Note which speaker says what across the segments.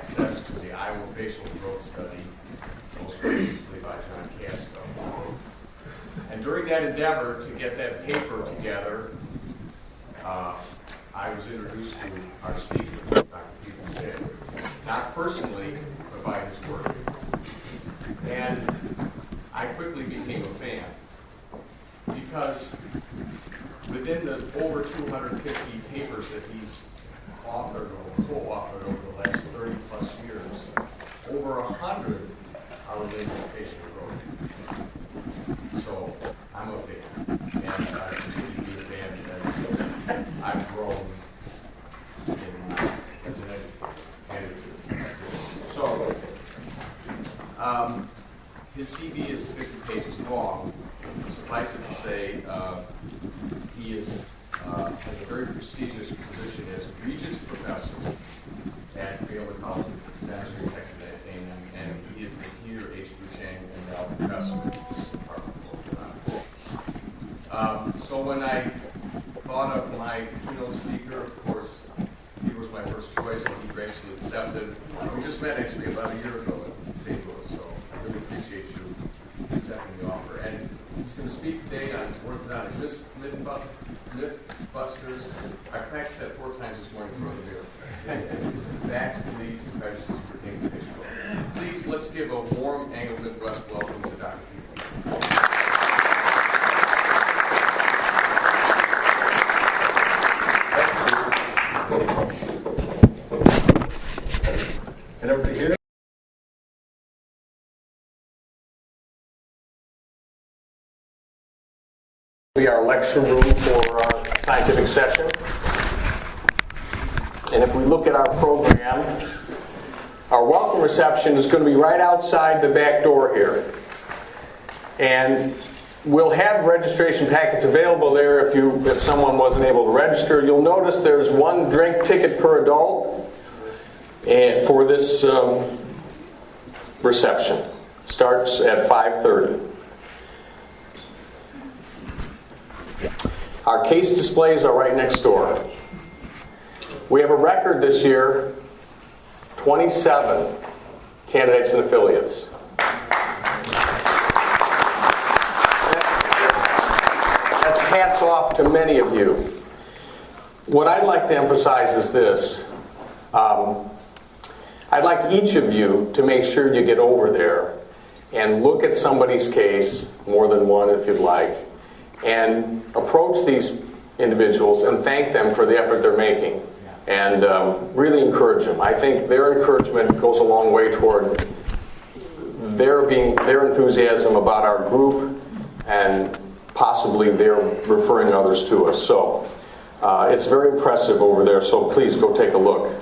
Speaker 1: access to the Iowa Facial Growth Study, most graciously by John Casco. And during that endeavor to get that paper together, I was introduced to our speaker, Dr. Peter Shea, not personally, but by his work. And I quickly became a fan, because within the over 250 papers that he's authored or co-authored over the last 30 plus years, over 100 are related to facial growth. So I'm a fan, and I continue to be a fan as I've grown as an editor. So his CV is 50 pages long. Suffice it to say, he has a very prestigious position as Regents Professor at Baylor College of Dentistry, Texas A&M, and he is the Peter H. Buchang Endowed Professor in the Department of Orthodontics. So when I thought of my keynote speaker, of course, he was my first choice, and he graciously accepted. We just met actually about a year ago in St. Louis, so I really appreciate you accepting the offer. And he's going to speak today on orthodontic mythbusters. I practiced that 4 times this morning for the mirror. Facts, beliefs, and prejudices pertaining to facial growth. Please, let's give a warm Anglo Midwest welcome to Dr. Peter.
Speaker 2: Can everybody hear? Our lecture room for our scientific session. And if we look at our program, our welcome reception is going to be right outside the back door here. And we'll have registration packets available there if someone wasn't able to register. You'll notice there's 1 drink ticket per adult and for this reception. Starts at 5:30. Our case displays are right next door. We have a record this year, 27 candidates and affiliates. That's hats off to many of you. What I'd like to emphasize is this. I'd like each of you to make sure you get over there and look at somebody's case, more than one if you'd like, and approach these individuals and thank them for the effort they're making, and really encourage them. I think their encouragement goes a long way toward their enthusiasm about our group, and possibly they're referring others to us. So it's very impressive over there, so please go take a look.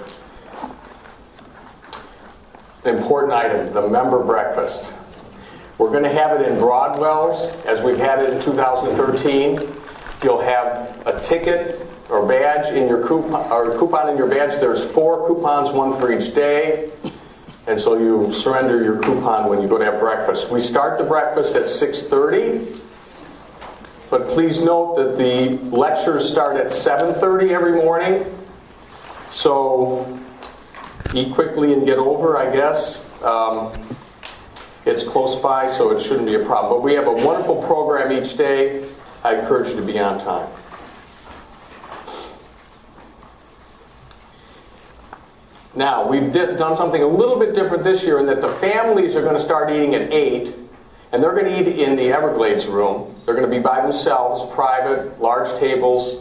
Speaker 2: An important item, the member breakfast. We're going to have it in Broadwell's, as we've had it in 2013. You'll have a ticket or badge in your coupon in your badge. There's 4 coupons, 1 for each day. And so you surrender your coupon when you go to have breakfast. We start the breakfast at 6:30. But please note that the lectures start at 7:30 every morning. So eat quickly and get over, I guess. It's close by, so it shouldn't be a problem. But we have a wonderful program each day. I encourage you to be on time. Now, we've done something a little bit different this year in that the families are going to start eating at 8, and they're going to eat in the Everglades room. They're going to be by themselves, private, large tables,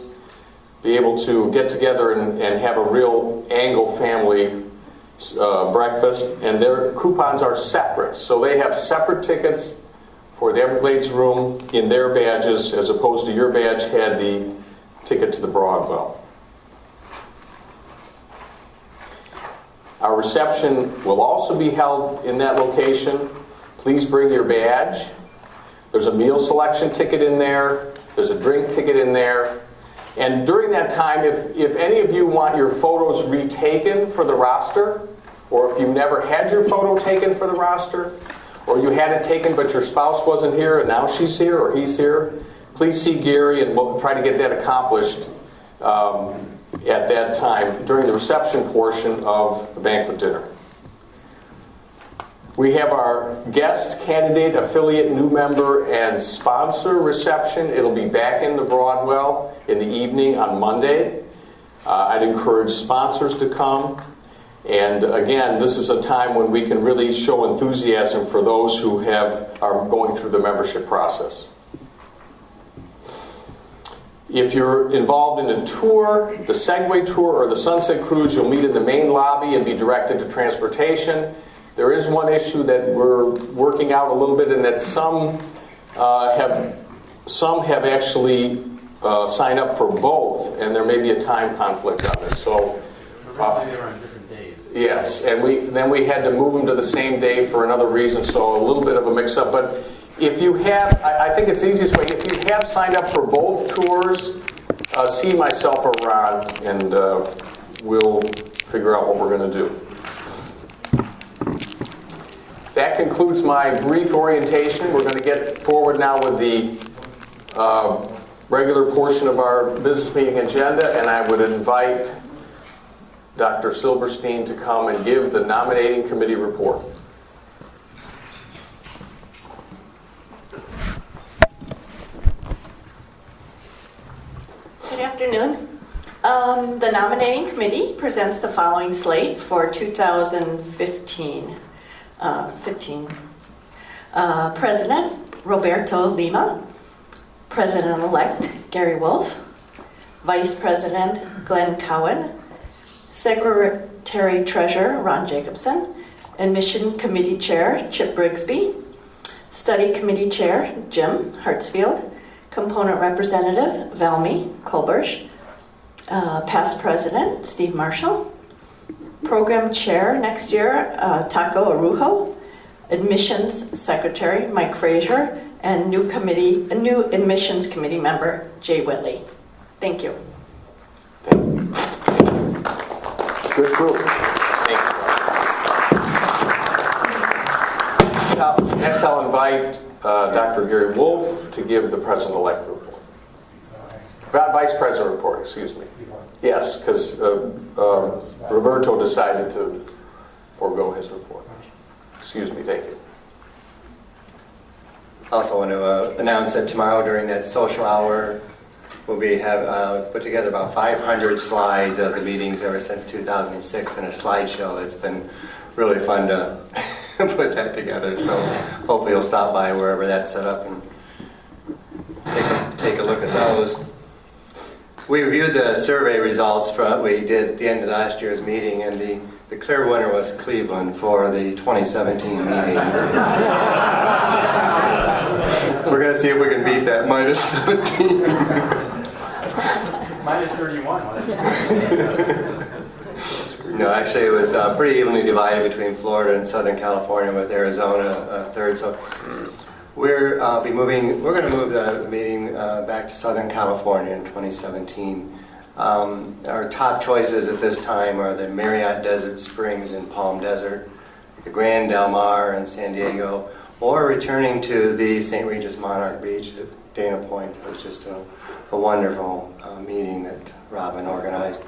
Speaker 2: be able to get together and have a real Angle family breakfast, and their coupons are separate. So they have separate tickets for the Everglades room in their badges, as opposed to your badge had the ticket to the Broadwell. Our reception will also be held in that location. Please bring your badge. There's a meal selection ticket in there. There's a drink ticket in there. And during that time, if any of you want your photos retaken for the roster, or if you never had your photo taken for the roster, or you had it taken but your spouse wasn't here and now she's here or he's here, please see Gary and we'll try to get that accomplished at that time during the reception portion of the banquet dinner. We have our guest, candidate, affiliate, new member, and sponsor reception. It'll be back in the Broadwell in the evening on Monday. I'd encourage sponsors to come. And again, this is a time when we can really show enthusiasm for those who are going through the membership process. If you're involved in a tour, the Segway Tour or the Sunset Cruise, you'll meet in the main lobby and be directed to transportation. There is one issue that we're working out a little bit, in that some have actually signed up for both, and there may be a time conflict on this. So,
Speaker 3: they were on different days.
Speaker 2: Yes, and then we had to move them to the same day for another reason, so a little bit of a mix-up. But if you have, I think it's the easiest way, if you have signed up for both tours, see myself or Ron, and we'll figure out what we're going to do. That concludes my brief orientation. We're going to get forward now with the regular portion of our business meeting agenda, and I would invite Dr. Silverstein to come and give the nominating committee report.
Speaker 4: Good afternoon. The nominating committee presents the following slate for 2015. President Roberto Lima, President-elect Gary Wolf, Vice President Glenn Cowan, Secretary-Treasurer Ron Jacobson, Admission Committee Chair Chip Brigsby, Study Committee Chair Jim Hartsfield, Component Representative Velmy Kolbersch, Past President Steve Marshall, Program Chair next year Taco Arujo, Admissions Secretary Mike Frazier, and new Admissions Committee member Jay Whitley. Thank you.
Speaker 2: Good group. Thank you. Next, I'll invite Dr. Gary Wolf to give the President-elect report. Vice President report, excuse me. Yes, because Roberto decided to forego his report. Excuse me, thank you.
Speaker 5: I also want to announce that tomorrow during that social hour, we have put together about 500 slides of the meetings ever since 2006 in a slideshow. It's been really fun to put that together. So hopefully you'll stop by wherever that's set up and take a look at those. We reviewed the survey results we did at the end of last year's meeting, and the clear winner was Cleveland for the 2017 meeting. We're going to see if we can beat that minus 17.
Speaker 3: Minus 31.
Speaker 5: No, actually it was pretty evenly divided between Florida and Southern California, with Arizona third. So we're going to move the meeting back to Southern California in 2017. Our top choices at this time are the Marriott Desert Springs in Palm Desert, the Grand Del Mar in San Diego, or returning to the St. Regis Monarch Beach at Dana Point. It was just a wonderful meeting that Robin organized.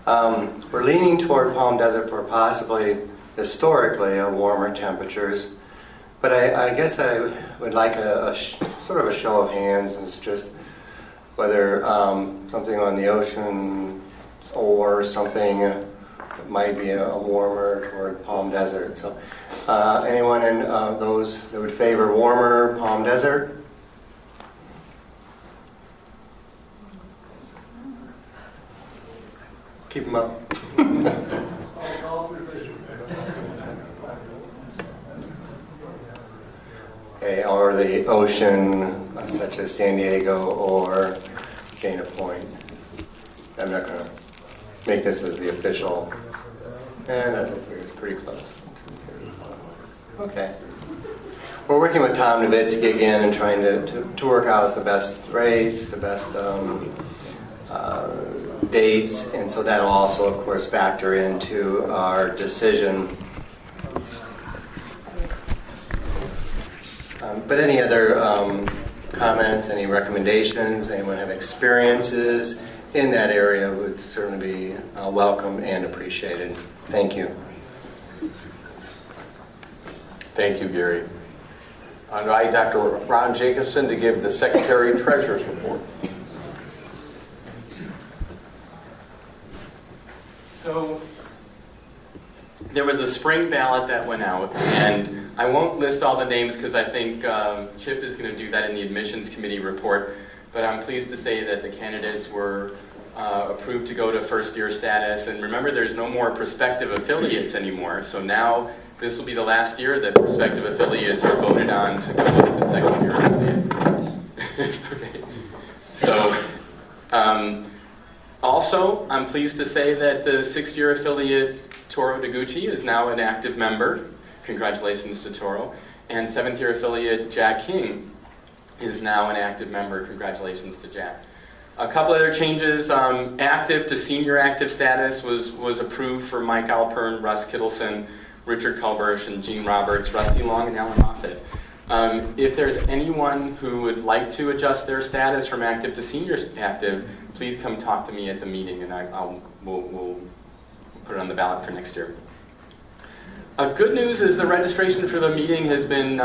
Speaker 5: We're leaning toward Palm Desert for possibly, historically, warmer temperatures. But I guess I would like a sort of a show of hands. It's just whether something on the ocean or something that might be a warmer toward Palm Desert. So anyone in those that would favor warmer Palm Desert? Keep them up. Okay, or the ocean, such as San Diego or Dana Point. I'm not going to make this as the official. And I think it's pretty close. Okay. We're working with Tom Nowitzki again and trying to work out the best rates, the best dates, and so that'll also, of course, factor into our decision. But any other comments, any recommendations, anyone have experiences in that area would certainly be welcome and appreciated. Thank you.
Speaker 2: Thank you, Gary. I invite Dr. Ron Jacobson to give the Secretary Treasurer's report.
Speaker 6: So there was a spring ballot that went out, and I won't list all the names because I think Chip is going to do that in the admissions committee report, but I'm pleased to say that the candidates were approved to go to first-year status. And remember, there's no more prospective affiliates anymore, so now this will be the last year that prospective affiliates are voted on to go to the second-year affiliate. Okay. So, also, I'm pleased to say that the sixth-year affiliate Toro Deguchi is now an active member. Congratulations to Toro. And seventh-year affiliate Jack King is now an active member. Congratulations to Jack. A couple other changes. Active to senior active status was approved for Mike Alpern, Russ Kittleson, Richard Kulbersh, and Gene Roberts, Rusty Long, and Alan Moffett. If there's anyone who would like to adjust their status from active to senior active, please come talk to me at the meeting, and we'll put it on the ballot for next year. Good news is the registration for the meeting has been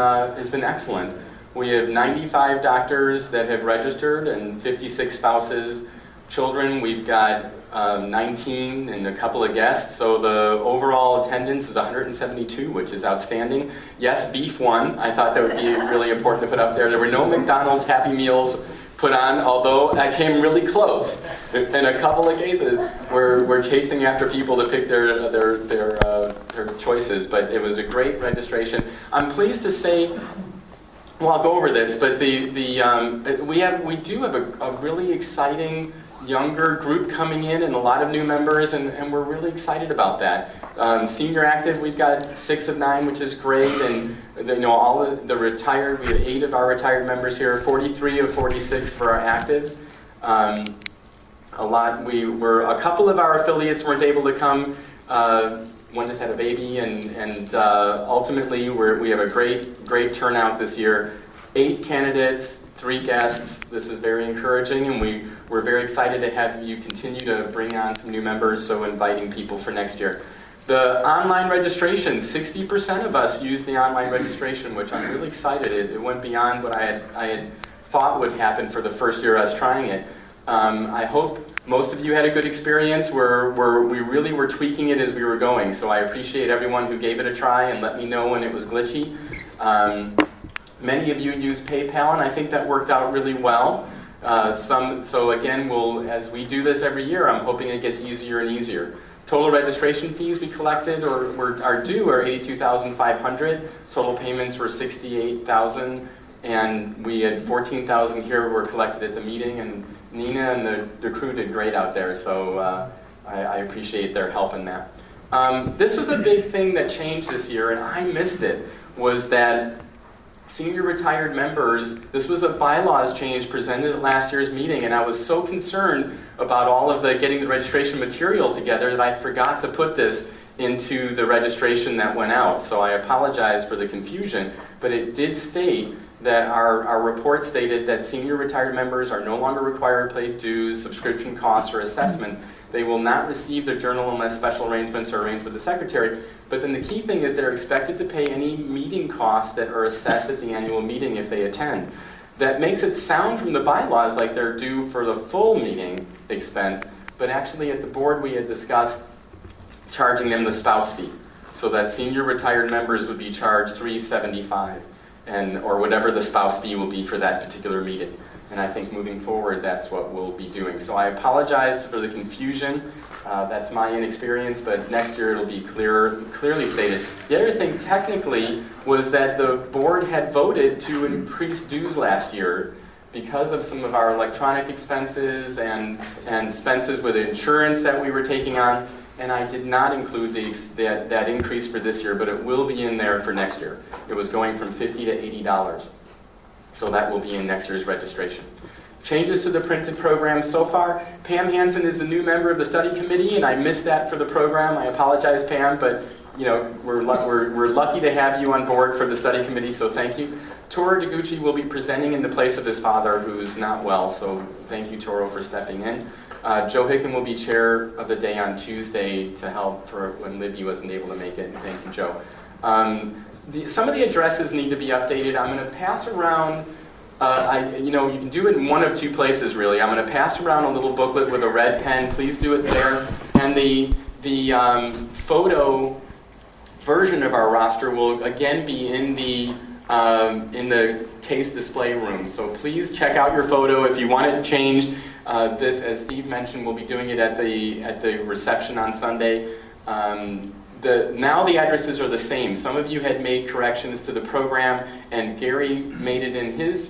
Speaker 6: excellent. We have 95 doctors that have registered and 56 spouses. Children, we've got 19 and a couple of guests, so the overall attendance is 172, which is outstanding. Yes, beef won. I thought that would be really important to put up there. There were no McDonald's Happy Meals put on, although I came really close. In a couple of cases, we're chasing after people to pick their choices, but it was a great registration. I'm pleased to say, well, I'll go over this, but we do have a really exciting younger group coming in and a lot of new members, and we're really excited about that. Senior active, we've got 6 of 9, which is great, and all of the retired, we have 8 of our retired members here, 43 of 46 for our actives. A couple of our affiliates weren't able to come. One just had a baby, and ultimately we have a great turnout this year. 8 candidates, 3 guests. This is very encouraging, and we're very excited to have you continue to bring on some new members, so inviting people for next year. The online registration, 60% of us used the online registration, which I'm really excited. It went beyond what I had thought would happen for the first year us trying it. I hope most of you had a good experience. We really were tweaking it as we were going, so I appreciate everyone who gave it a try and let me know when it was glitchy. Many of you use PayPal, and I think that worked out really well. So again, as we do this every year, I'm hoping it gets easier and easier. Total registration fees we collected are due are $82,500. Total payments were $68,000, and we had $14,000 here were collected at the meeting, and Nina and the crew did great out there, so I appreciate their help in that. This was a big thing that changed this year, and I missed it, was that senior retired members, this was a bylaws change presented at last year's meeting, and I was so concerned about all of getting the registration material together that I forgot to put this into the registration that went out. So I apologize for the confusion, but it did state that our report stated that senior retired members are no longer required to pay dues, subscription costs, or assessments. They will not receive their journal unless special arrangements are arranged with the secretary. But then the key thing is they're expected to pay any meeting costs that are assessed at the annual meeting if they attend. That makes it sound from the bylaws like they're due for the full meeting expense, but actually at the board we had discussed charging them the spouse fee, so that senior retired members would be charged $375, or whatever the spouse fee will be for that particular meeting. And I think moving forward, that's what we'll be doing. So I apologize for the confusion. That's my inexperience, but next year it'll be clearly stated. The other thing technically was that the board had voted to increase dues last year because of some of our electronic expenses and expenses with insurance that we were taking on. And I did not include that increase for this year, but it will be in there for next year. It was going from $50 to $80. So that will be in next year's registration. Changes to the printed program so far. Pam Hansen is a new member of the study committee, and I missed that for the program. I apologize, Pam, but we're lucky to have you on board for the study committee, so thank you. Toro Deguchi will be presenting in the place of his father, who's not well, so thank you, Toro, for stepping in. Joe Hicken will be chair of the day on Tuesday to help for when Libby wasn't able to make it, and thank you, Joe. some of the addresses need to be updated. I'm going to pass around, you can do it in one of two places, really. I'm going to pass around a little booklet with a red pen. Please do it there. And the photo version of our roster will again be in the case display room. So please check out your photo if you want it changed. This, as Steve mentioned, we'll be doing it at the reception on Sunday. Now the addresses are the same. Some of you had made corrections to the program, and Gary made it in his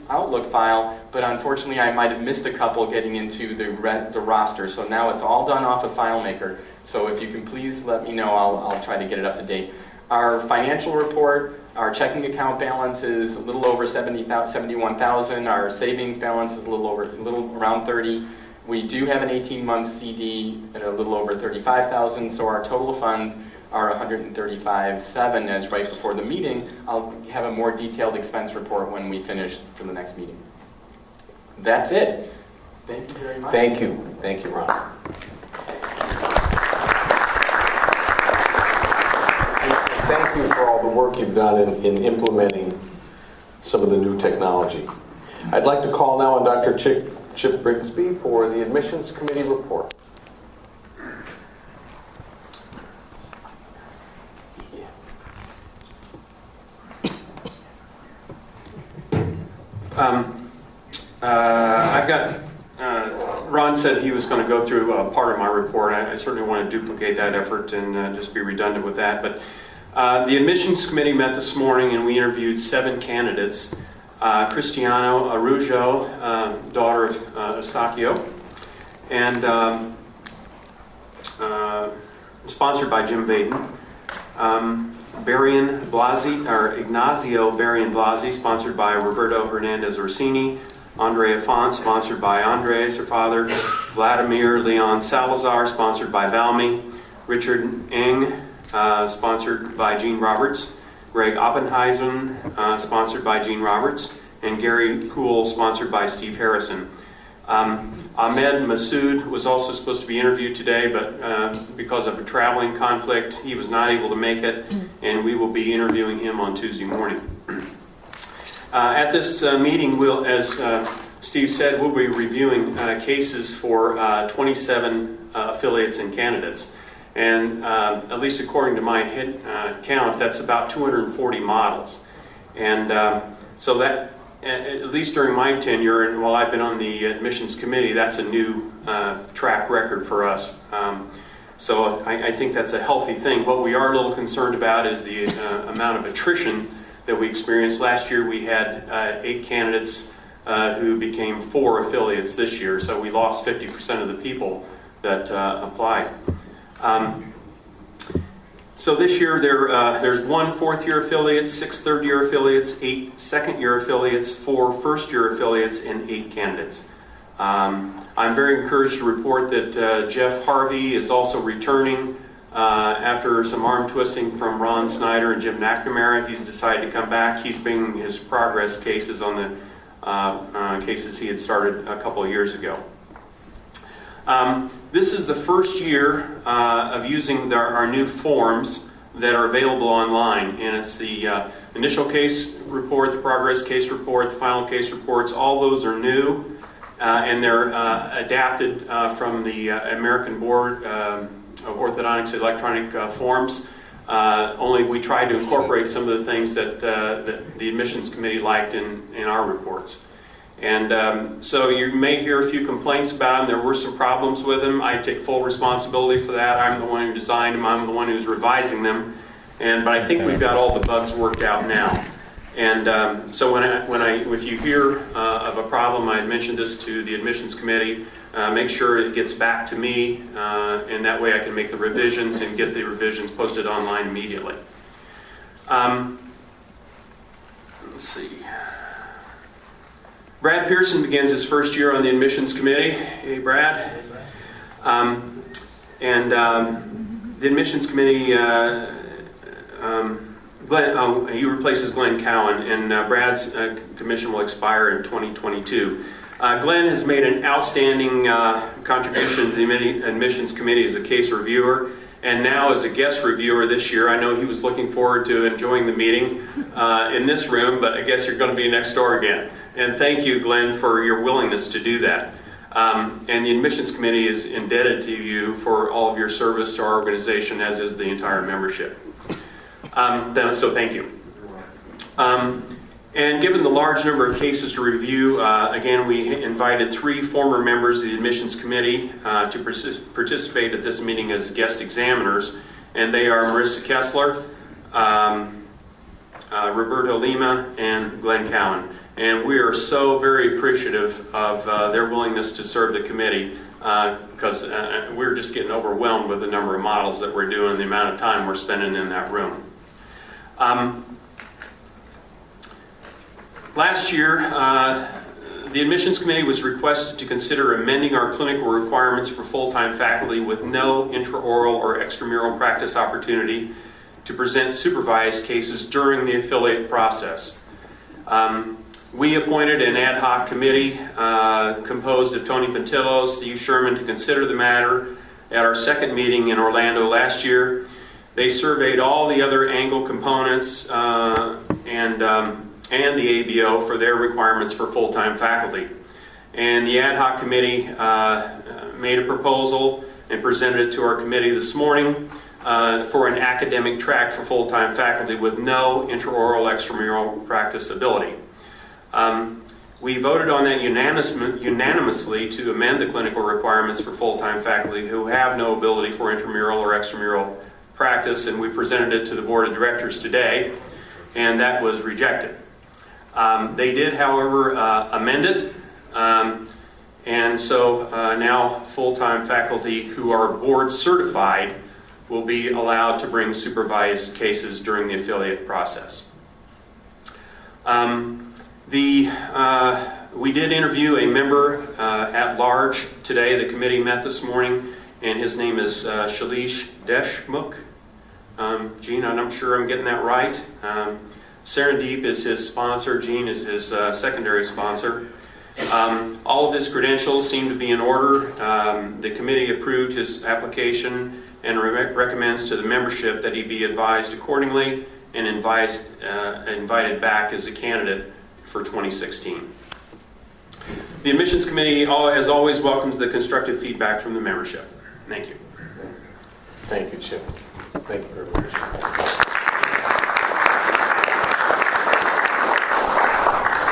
Speaker 6: Outlook file, but unfortunately I might have missed a couple getting into the roster. So now it's all done off of FileMaker. So if you can please let me know, I'll try to get it up to date. Our financial report, our checking account balance is a little over 71,000. Our savings balance is a little around 30. We do have an 18-month CD at a little over 35,000. So our total funds are 135.7 as right before the meeting. I'll have a more detailed expense report when we finish for the next meeting. That's it. Thank you very much.
Speaker 2: Thank you. Thank you, Ron. Thank you for all the work you've done in implementing some of the new technology. I'd like to call now on Dr. Chip Brigsby for the Admissions Committee report.
Speaker 7: I've got, Ron said he was going to go through part of my report. I certainly want to duplicate that effort and just be redundant with that. But the admissions committee met this morning and we interviewed 7 candidates. Cristiano Arujo, daughter of Eustachio, and sponsored by Jim Vaden. Ignazio Barian Blasi, sponsored by Roberto Hernandez Orsini. Andrea Font, sponsored by Andres, her father. Vladimir Leon Salazar, sponsored by Valmy. Richard Eng, sponsored by Gene Roberts. Greg Oppenheisen, sponsored by Gene Roberts. And Gary Poole, sponsored by Steve Harrison. Ahmed Masood was also supposed to be interviewed today, but because of a traveling conflict, he was not able to make it, and we will be interviewing him on Tuesday morning. At this meeting, as Steve said, we'll be reviewing cases for 27 affiliates and candidates. And at least according to my head count, that's about 240 models. And so that, at least during my tenure, and while I've been on the admissions committee, that's a new track record for us. So I think that's a healthy thing. What we are a little concerned about is the amount of attrition that we experienced. Last year we had 8 candidates who became 4 affiliates this year, so we lost 50% of the people that applied. So this year there's 1 fourth-year affiliate, 6 third-year affiliates, 8 second-year affiliates, 4 first-year affiliates, and 8 candidates. I'm very encouraged to report that Jeff Harvey is also returning after some arm twisting from Ron Snyder and Jim McNamara. He's decided to come back. He's bringing his progress cases on the cases he had started a couple of years ago. This is the first year of using our new forms that are available online, and it's the initial case report, the progress case report, the final case reports. All those are new, and they're adapted from the American Board of Orthodontics electronic forms. Only we tried to incorporate some of the things that the admissions committee liked in our reports. And so you may hear a few complaints about them. There were some problems with them. I take full responsibility for that. I'm the one who designed them. I'm the one who's revising them. But I think we've got all the bugs worked out now. And so if you hear of a problem, I mentioned this to the admissions committee. Make sure it gets back to me, and that way I can make the revisions and get the revisions posted online immediately. Let's see. Brad Pearson begins his first year on the admissions committee. Hey, Brad. The admissions committee, he replaces Glenn Cowan, and Brad's commission will expire in 2022. Glenn has made an outstanding contribution to the admissions committee as a case reviewer, and now as a guest reviewer this year. I know he was looking forward to enjoying the meeting in this room, but I guess you're going to be next door again. And thank you, Glenn, for your willingness to do that. And the admissions committee is indebted to you for all of your service to our organization, as is the entire membership. So thank you. And given the large number of cases to review, again, we invited 3 former members of the admissions committee to participate at this meeting as guest examiners, and they are Marissa Kessler, Roberto Lima, and Glenn Cowan. And we are so very appreciative of their willingness to serve the committee, because we're just getting overwhelmed with the number of models that we're doing, the amount of time we're spending in that room. Last year, the admissions committee was requested to consider amending our clinical requirements for full-time faculty with no intraoral or extramural practice opportunity to present supervised cases during the affiliate process. We appointed an ad hoc committee composed of Tony Pentillo, Steve Sherman to consider the matter at our second meeting in Orlando last year. They surveyed all the other angle components and the ABO for their requirements for full-time faculty. And the ad hoc committee made a proposal and presented it to our committee this morning for an academic track for full-time faculty with no intraoral extramural practice ability. We voted on that unanimously to amend the clinical requirements for full-time faculty who have no ability for intramural or extramural practice, and we presented it to the board of directors today, and that was rejected. They did, however, amend it, and so now full-time faculty who are board certified will be allowed to bring supervised cases during the affiliate process. We did interview a member at large today. The committee met this morning, and his name is Shalish Deshmukh. Gene, I'm not sure I'm getting that right. Serendip is his sponsor. Gene is his secondary sponsor. All of his credentials seem to be in order. The committee approved his application and recommends to the membership that he be advised accordingly and invited back as a candidate for 2016. The admissions committee, as always, welcomes the constructive feedback from the membership. Thank you.
Speaker 2: Thank you, Chip. Thank you very much.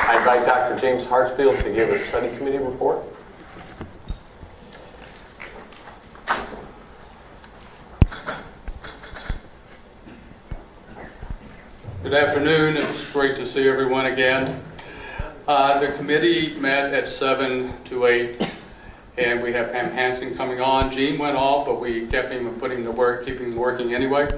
Speaker 2: I invite Dr. James Hartsfield to give a study committee report.
Speaker 8: Good afternoon. It's great to see everyone again. The committee met at 7 to 8, and we have Pam Hansen coming on. Gene went off, but we kept him putting the work, keeping him working anyway.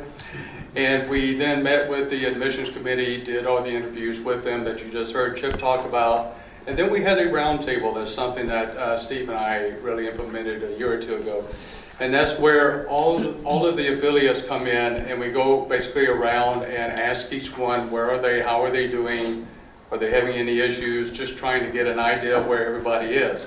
Speaker 8: And we then met with the admissions committee, did all the interviews with them that you just heard Chip talk about. And then we had a roundtable. That's something that Steve and I really implemented a year or two ago. And that's where all of the affiliates come in, and we go basically around and ask each one, where are they, how are they doing, are they having any issues, just trying to get an idea of where everybody is.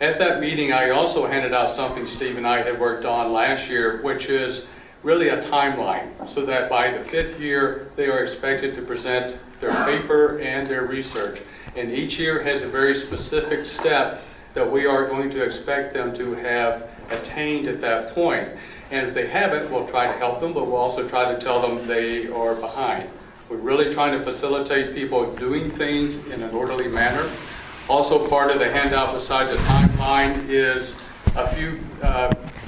Speaker 8: At that meeting, I also handed out something Steve and I had worked on last year, which is really a timeline, so that by the 5th year, they are expected to present their paper and their research. And each year has a very specific step that we are going to expect them to have attained at that point. And if they haven't, we'll try to help them, but we'll also try to tell them they are behind. We're really trying to facilitate people doing things in an orderly manner. Also, part of the handout besides the timeline is a few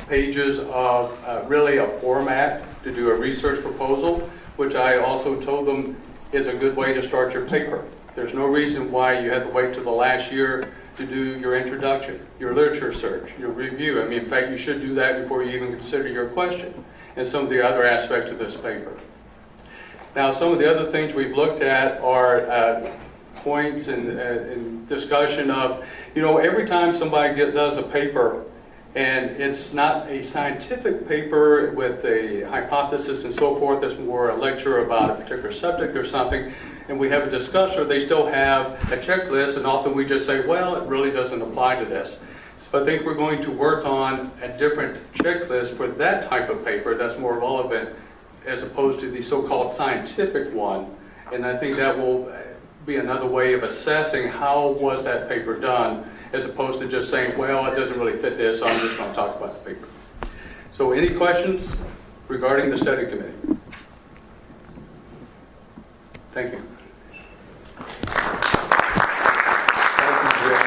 Speaker 8: pages of really a format to do a research proposal, which I also told them is a good way to start your paper. There's no reason why you have to wait till the last year to do your introduction, your literature search, your review. I mean, in fact, you should do that before you even consider your question and some of the other aspects of this paper. Now, some of the other things we've looked at are points and discussion of, every time somebody does a paper, and it's not a scientific paper with a hypothesis and so forth, it's more a lecture about a particular subject or something, and we have a discussion, they still have a checklist, and often we just say, well, it really doesn't apply to this. So I think we're going to work on a different checklist for that type of paper that's more relevant as opposed to the so-called scientific one. And I think that will be another way of assessing how was that paper done, as opposed to just saying, well, it doesn't really fit this, so I'm just going to talk about the paper. So any questions regarding the study committee? Thank you.
Speaker 2: Thank you, Jim.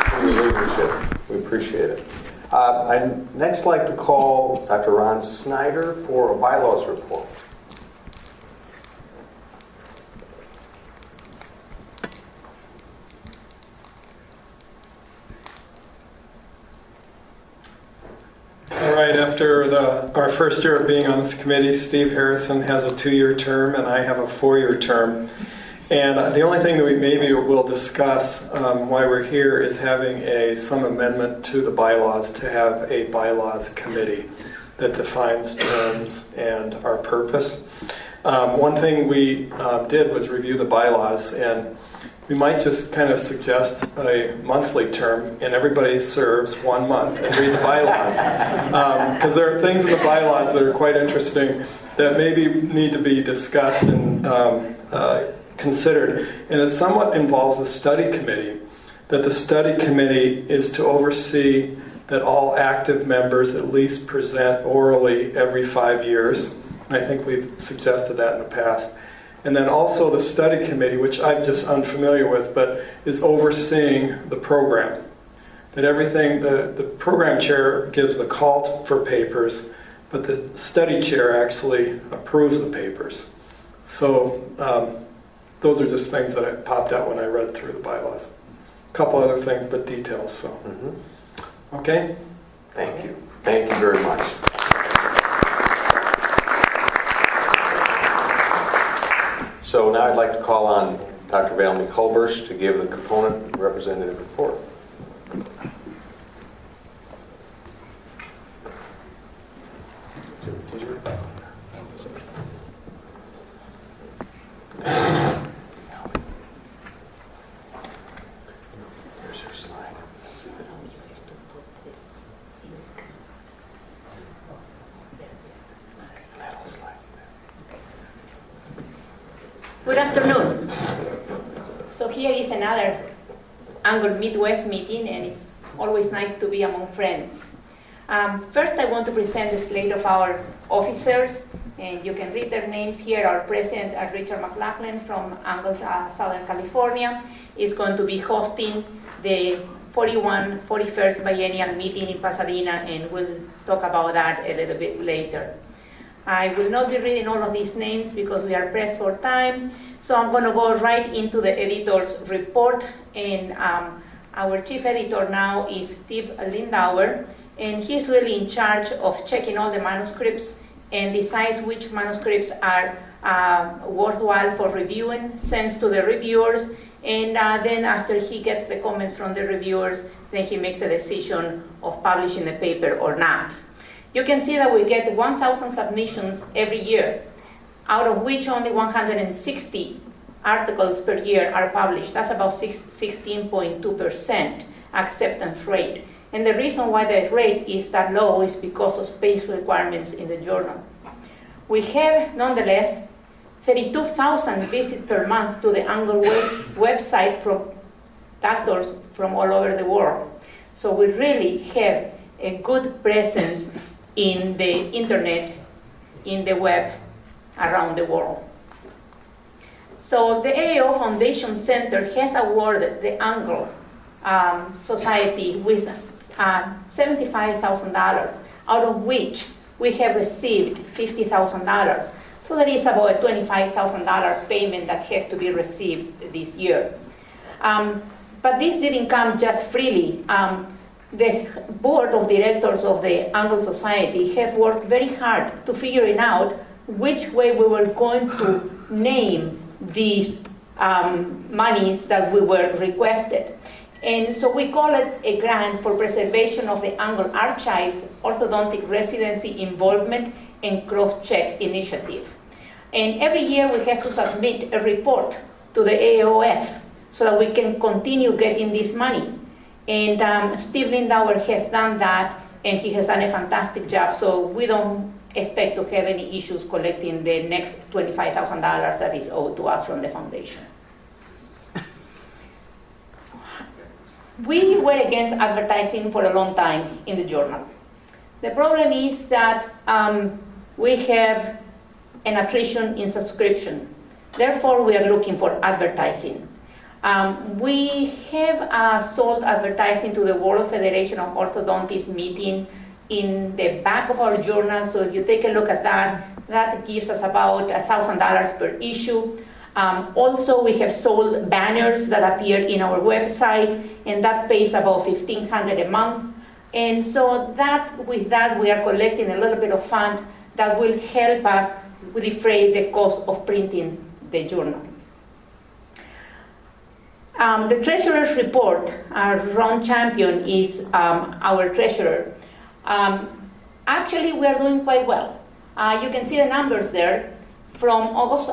Speaker 2: For your leadership. We appreciate it. I'd next like to call Dr. Ron Snyder for a bylaws report.
Speaker 9: All right, after our first year of being on this committee, Steve Harrison has a 2-year term and I have a 4-year term. And the only thing that we maybe will discuss why we're here is having some amendment to the bylaws to have a bylaws committee that defines terms and our purpose. One thing we did was review the bylaws, and we might just kind of suggest a monthly term, and everybody serves 1 month and read the bylaws. Because there are things in the bylaws that are quite interesting that maybe need to be discussed and considered. And it somewhat involves the study committee, that the study committee is to oversee that all active members at least present orally every 5 years. And I think we've suggested that in the past. And then also the study committee, which I'm just unfamiliar with, but is overseeing the program. That everything, the program chair gives the call for papers, but the study chair actually approves the papers. So those are just things that popped out when I read through the bylaws. A couple other things, but details. So, Okay?
Speaker 2: Thank you. Thank you very much. So now I'd like to call on Dr. Valmy Kulbersh to give the component representative report. Here's your slide. That'll slide.
Speaker 10: Good afternoon. So here is another Angle Midwest meeting, and it's always nice to be among friends. First, I want to present the slate of our officers, and you can read their names here. Our president, Richard McLaughlin from Angle, Southern California, is going to be hosting the 41st biennial meeting in Pasadena, and we'll talk about that a little bit later. I will not be reading all of these names because we are pressed for time, so I'm going to go right into the editor's report. And our chief editor now is Steve Lindauer, and he's really in charge of checking all the manuscripts and decides which manuscripts are worthwhile for reviewing, sends to the reviewers, and then after he gets the comments from the reviewers, then he makes a decision of publishing the paper or not. You can see that we get 1,000 submissions every year, out of which only 160 articles per year are published. That's about 16.2% acceptance rate. And the reason why the rate is that low is because of space requirements in the journal. We have, nonetheless, 32,000 visits per month to the Angle website from doctors from all over the world. So we really have a good presence in the internet, in the web, around the world. So the AAO Foundation Center has awarded the Angle Society with $75,000, out of which we have received $50,000. So there is about a $25,000 payment that has to be received this year. But this didn't come just freely. The board of directors of the Angle Society have worked very hard to figuring out which way we were going to name these monies that we were requested. And so we call it a grant for preservation of the Angle Archives Orthodontic Residency Involvement and Cross-Check Initiative. And every year we have to submit a report to the AOF so that we can continue getting this money. And Steve Lindauer has done that, and he has done a fantastic job. So we don't expect to have any issues collecting the next $25,000 that is owed to us from the foundation. We were against advertising for a long time in the journal. The problem is that we have an attrition in subscription. Therefore, we are looking for advertising. We have sold advertising to the World Federation of Orthodontists meeting in the back of our journal. So if you take a look at that, that gives us about $1,000 per issue. Also, we have sold banners that appear in our website, and that pays about $1,500 a month. And so with that, we are collecting a little bit of fund that will help us defray the cost of printing the journal. The treasurer's report, Ron Champion is our treasurer. Actually, we are doing quite well. You can see the numbers there. From August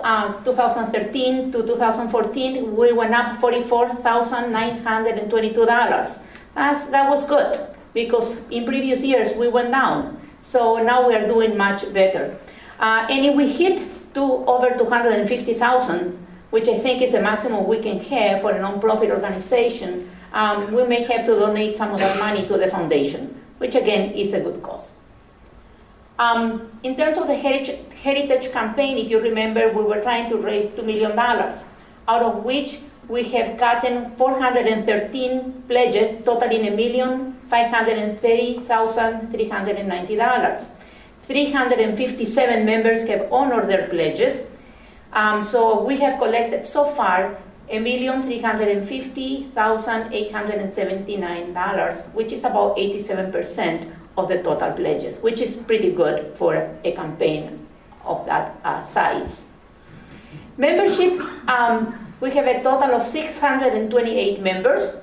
Speaker 10: 2013 to 2014, we went up $44,922. That was good, because in previous years we went down. So now we are doing much better. And if we hit over 250,000, which I think is the maximum we can have for a nonprofit organization, we may have to donate some of that money to the foundation, which again is a good cause. In terms of the Heritage campaign, if you remember, we were trying to raise $2 million, out of which we have gotten 413 pledges, totaling $1,530,390. 357 members have honored their pledges. So we have collected so far $1,350,879, which is about 87% of the total pledges, which is pretty good for a campaign of that size. Membership, we have a total of 628 members,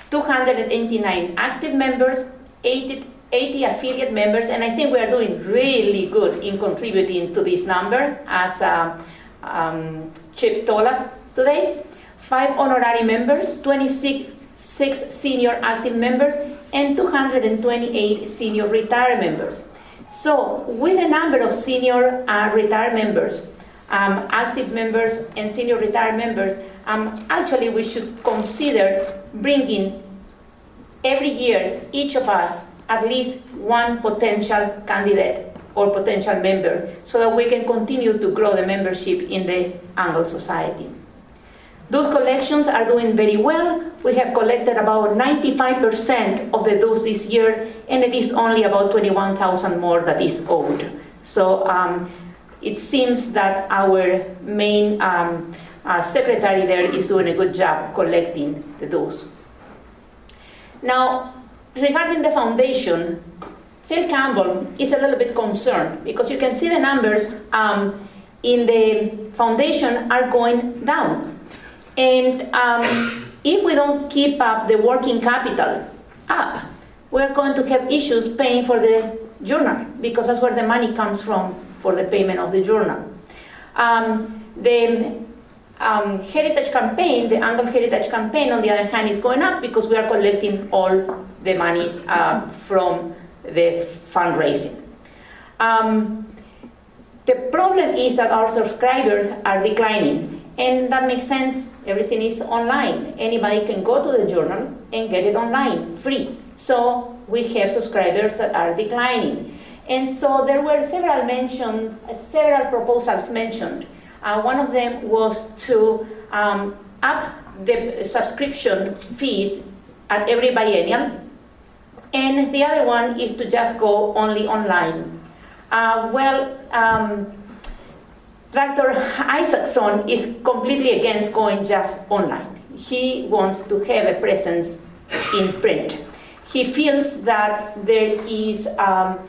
Speaker 10: 289 active members, 80 affiliate members, and I think we are doing really good in contributing to this number, as Chip told us today. 5 honorary members, 26 senior active members, and 228 senior retired members. So with the number of senior retired members, active members, and senior retired members, actually we should consider bringing every year, each of us, at least one potential candidate or potential member, so that we can continue to grow the membership in the Angle Society. Those collections are doing very well. We have collected about 95% of the dues this year, and it is only about 21,000 more that is owed. So it seems that our main secretary there is doing a good job collecting the dues. Now, regarding the foundation, Phil Campbell is a little bit concerned, because you can see the numbers in the foundation are going down. And if we don't keep up the working capital up, we're going to have issues paying for the journal, because that's where the money comes from for the payment of the journal. The Heritage campaign, the Angle Heritage campaign, on the other hand, is going up because we are collecting all the monies from the fundraising. The problem is that our subscribers are declining. And that makes sense. Everything is online. Anybody can go to the journal and get it online, free. So we have subscribers that are declining. And so there were several proposals mentioned. One of them was to up the subscription fees at every biennial. And the other one is to just go only online. Dr. Isaacson is completely against going just online. He wants to have a presence in print. He feels that there is a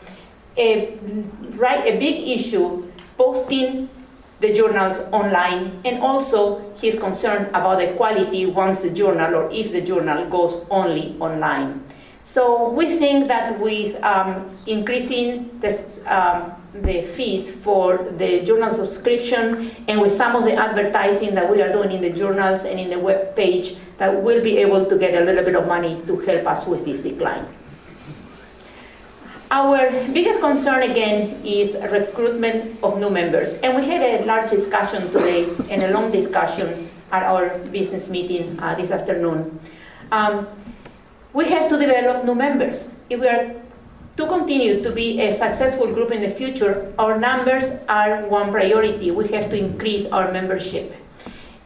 Speaker 10: big issue posting the journals online, and also he's concerned about the quality once the journal, or if the journal goes only online. So we think that with increasing the fees for the journal subscription, and with some of the advertising that we are doing in the journals and in the web page, that will be able to get a little bit of money to help us with this decline. Our biggest concern again is recruitment of new members, and we had a large discussion today and a long discussion at our business meeting this afternoon. We have to develop new members. If we are to continue to be a successful group in the future, our numbers are one priority. We have to increase our membership.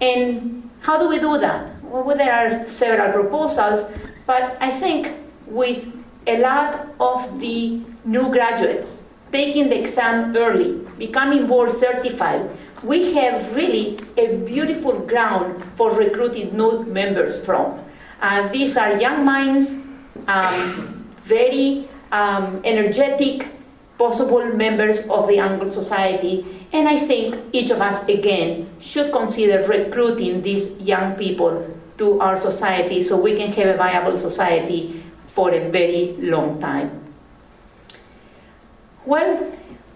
Speaker 10: And how do we do that? Well, there are several proposals, but I think with a lot of the new graduates taking the exam early, becoming board certified, we have really a beautiful ground for recruiting new members from. These are young minds, very energetic, possible members of the Anglo Society, and I think each of us, again, should consider recruiting these young people to our society so we can have a viable society for a very long time. Well,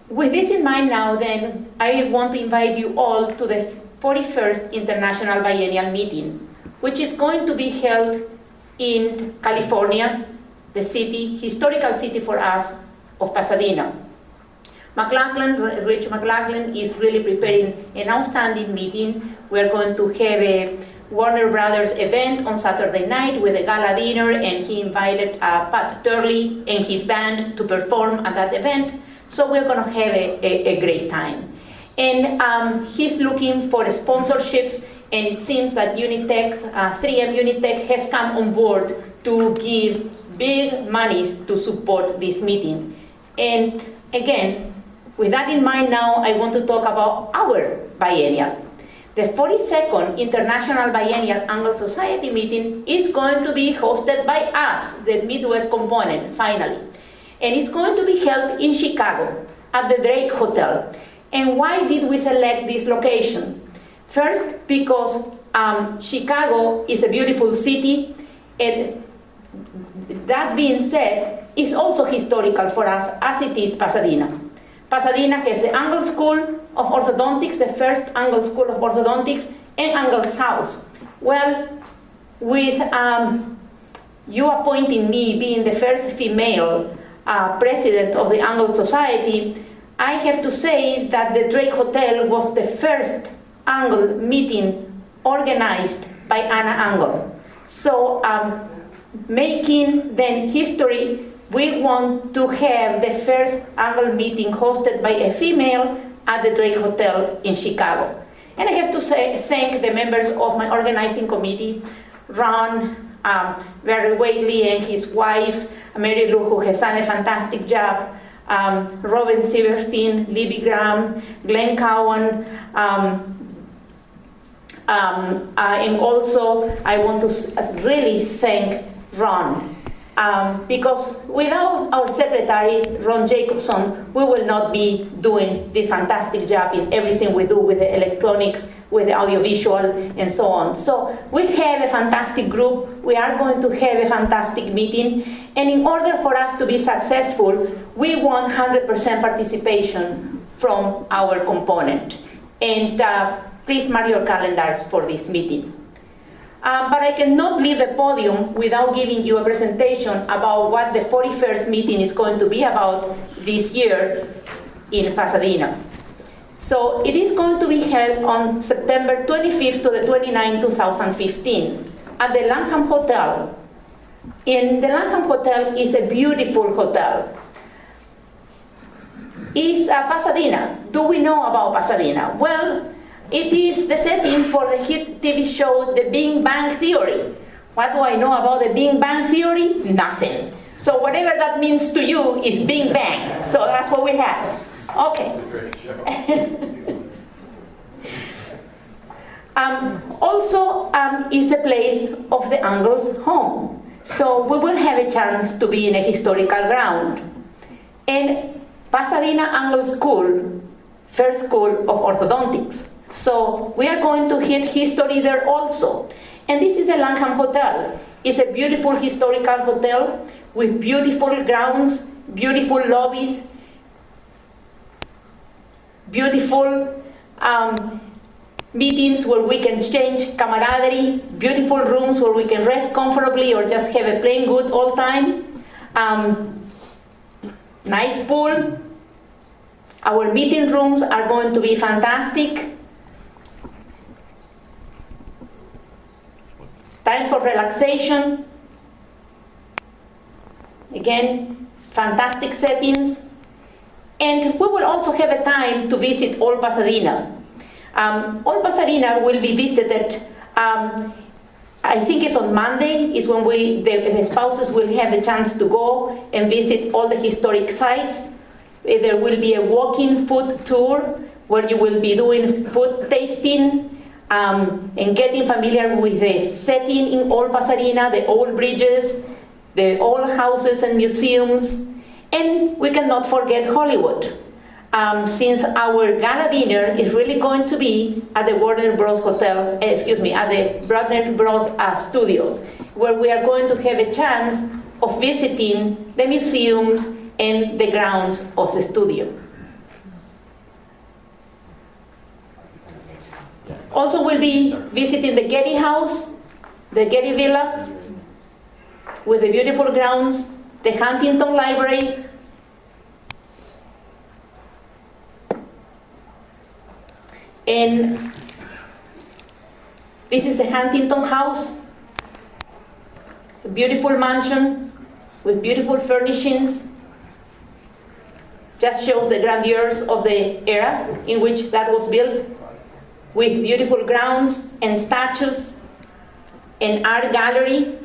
Speaker 10: with this in mind now, then, I want to invite you all to the 41st International Biennial Meeting, which is going to be held in California, the city, historical city for us, of Pasadena. Rich McLaughlin is really preparing an outstanding meeting. We're going to have a Warner Brothers event on Saturday night with a gala dinner, and he invited Pat Turley and his band to perform at that event. So we're going to have a great time. And he's looking for sponsorships, and it seems that Unitech, 3M Unitech has come on board to give big monies to support this meeting. And again, with that in mind now, I want to talk about our biennial. The 42nd International Biennial Anglo Society meeting is going to be hosted by us, the Midwest component, finally. And it's going to be held in Chicago at the Drake Hotel. And why did we select this location? First, because Chicago is a beautiful city, and that being said, it's also historical for us as it is Pasadena. Pasadena has the Angle School of Orthodontics, the first Angle School of Orthodontics, and Angle's House. Well, with you appointing me being the first female president of the Angle Society, I have to say that the Drake Hotel was the first Angle meeting organized by Anna Angle. So making then history, we want to have the first Angle meeting hosted by a female at the Drake Hotel in Chicago. And I have to thank the members of my organizing committee, Ron, Barry Whately and his wife, Mary Lou, who has done a fantastic job, Robin Silverstein, Libby Graham, Glenn Cowan, and also I want to really thank Ron, because without our secretary, Ron Jacobson, we will not be doing this fantastic job in everything we do with the electronics, with the audiovisual, and so on. So we have a fantastic group. We are going to have a fantastic meeting. And in order for us to be successful, we want 100% participation from our component. And please mark your calendars for this meeting. But I cannot leave the podium without giving you a presentation about what the 41st meeting is going to be about this year in Pasadena. So it is going to be held on September 25th to the 29th, 2015 at the Langham Hotel. And the Langham Hotel is a beautiful hotel. Is Pasadena. Do we know about Pasadena? Well, it is the setting for the hit TV show The Big Bang Theory. What do I know about the Big Bang Theory? Nothing. So whatever that means to you is Big Bang. So that's what we have. Okay. Also is the place of the Angles' home. So we will have a chance to be in a historical ground. And Pasadena Angle School, first school of orthodontics. So we are going to hit history there also. And this is the Langham Hotel. It's a beautiful historical hotel with beautiful grounds, beautiful lobbies, beautiful meetings where we can exchange camaraderie, beautiful rooms where we can rest comfortably or just have a plain good all time, nice pool. Our meeting rooms are going to be fantastic. Time for relaxation. Again, fantastic settings. And we will also have a time to visit Old Pasadena. Old Pasadena will be visited, I think it's on Monday, is when the spouses will have the chance to go and visit all the historic sites. There will be a walking food tour where you will be doing food tasting and getting familiar with the setting in Old Pasadena, the old bridges, the old houses and museums. And we cannot forget Hollywood. Since our gala dinner is really going to be at the Warner Bros. At the Warner Bros. Studios, where we are going to have a chance of visiting the museums and the grounds of the studio. Also, we'll be visiting the Getty House, the Getty Villa, with the beautiful grounds, the Huntington Library, and this is the Huntington House, a beautiful mansion with beautiful furnishings. Just shows the grandeur of the era in which that was built, with beautiful grounds and statues, an art gallery,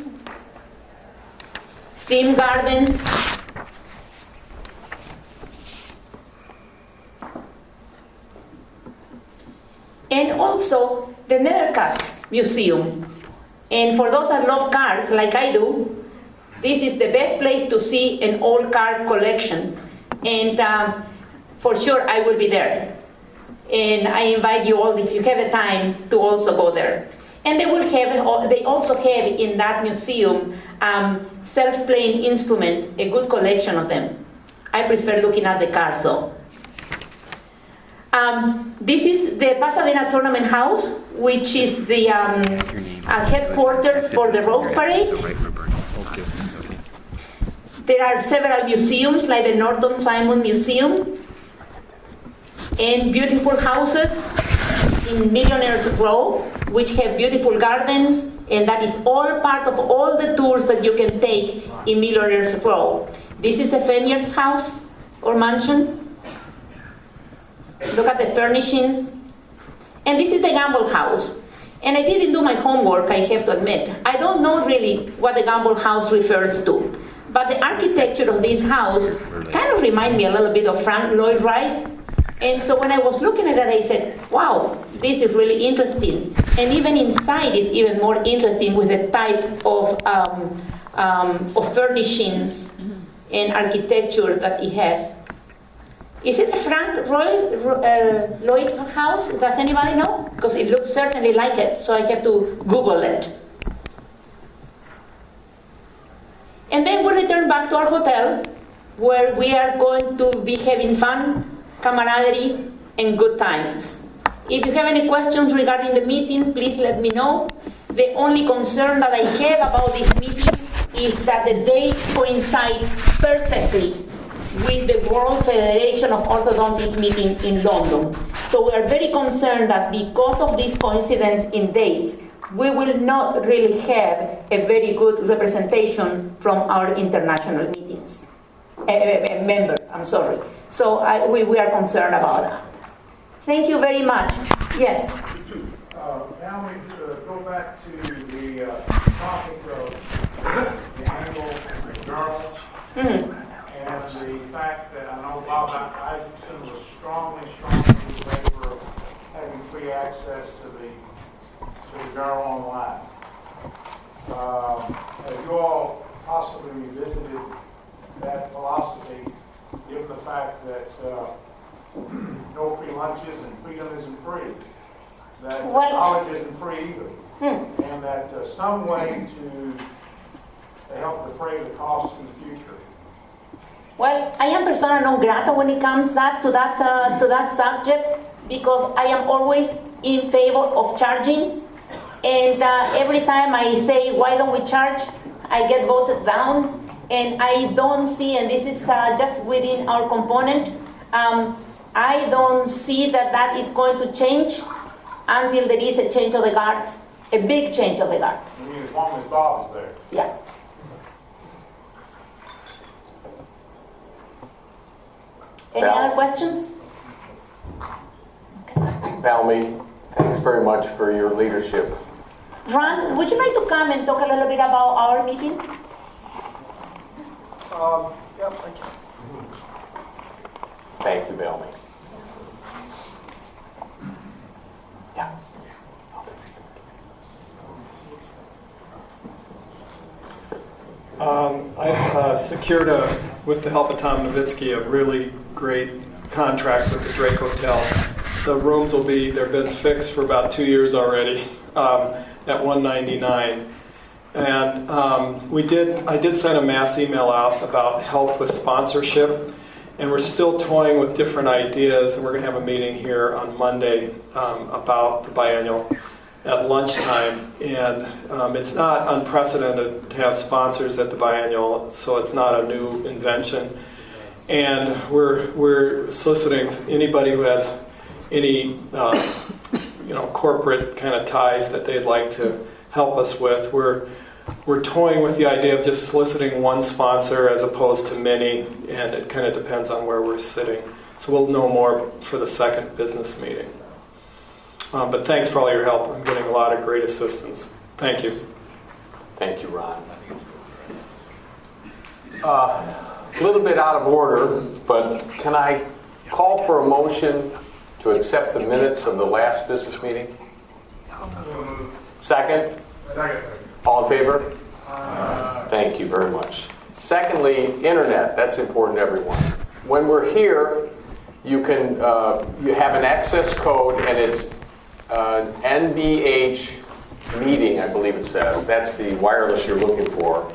Speaker 10: theme gardens, and also the Nethercutt Museum. And for those that love cars like I do, this is the best place to see an old car collection. And for sure I will be there. And I invite you all, if you have the time, to also go there. And they also have in that museum self-playing instruments, a good collection of them. I prefer looking at the cars though. This is the Pasadena Tournament House, which is the headquarters for the Rose Parade. There are several museums, like the Norton Simon Museum, and beautiful houses in Millionaire's Row, which have beautiful gardens, and that is all part of all the tours that you can take in Millionaire's Row. This is a Fenier's house or mansion. Look at the furnishings. And this is the Gamble House. And I didn't do my homework, I have to admit. I don't know really what the Gamble House refers to. But the architecture of this house kind of reminds me a little bit of Frank Lloyd Wright. And so when I was looking at it, I said, wow, this is really interesting. And even inside is even more interesting with the type of furnishings and architecture that it has. Is it a Frank Lloyd house? Does anybody know? Because it looks certainly like it, so I have to Google it. And then we return back to our hotel, where we are going to be having fun, camaraderie, and good times. If you have any questions regarding the meeting, please let me know. The only concern that I have about this meeting is that the dates coincide perfectly with the World Federation of Orthodontists meeting in London. So we are very concerned that because of this coincidence in dates, we will not really have a very good representation from our international meetings. Members, I'm sorry. So we are concerned about that. Thank you very much. Yes?
Speaker 11: Now we go back to the topic of the annual journals. And the fact that I know Bob Isaacson was strongly in favor of having free access to the journal online. Have you all possibly revisited that philosophy, given the fact that no free lunches and freedom isn't free, that knowledge isn't free either, and that some way to help defray the costs in the future?
Speaker 10: Well, I am persona non grata when it comes to that subject, because I am always in favor of charging. And every time I say, why don't we charge, I get voted down. And I don't see, and this is just within our component, I don't see that is going to change until there is a change of the guard, a big change of the guard.
Speaker 11: I mean, as long as Bob is there.
Speaker 10: Yeah. Any
Speaker 2: Val?
Speaker 10: other questions?
Speaker 2: Valmy, thanks very much for your leadership.
Speaker 10: Ron, would you like to come and talk a little bit about our meeting?
Speaker 11: Yep, thank you.
Speaker 2: Thank you, Valmy. Yeah.
Speaker 9: I've secured, with the help of Tom Nowitzki, a really great contract with the Drake Hotel. The rooms they've been fixed for about 2 years already at $199. And I did send a mass email out about help with sponsorship, and we're still toying with different ideas, and we're going to have a meeting here on Monday about the biennial at lunchtime. And it's not unprecedented to have sponsors at the biennial, so it's not a new invention. And we're soliciting anybody who has any corporate kind of ties that they'd like to help us with. We're toying with the idea of just soliciting one sponsor as opposed to many, and it kind of depends on where we're sitting. So we'll know more for the second business meeting. But thanks for all your help. I'm getting a lot of great assistance. Thank you.
Speaker 2: Thank you, Ron. A little bit out of order, but can I call for a motion to accept the minutes of the last business meeting? Second?
Speaker 11: Second.
Speaker 2: All in favor? Thank you very much. Secondly, internet. That's important to everyone. When we're here, you have an access code, and it's NBH meeting, I believe it says. That's the wireless you're looking for.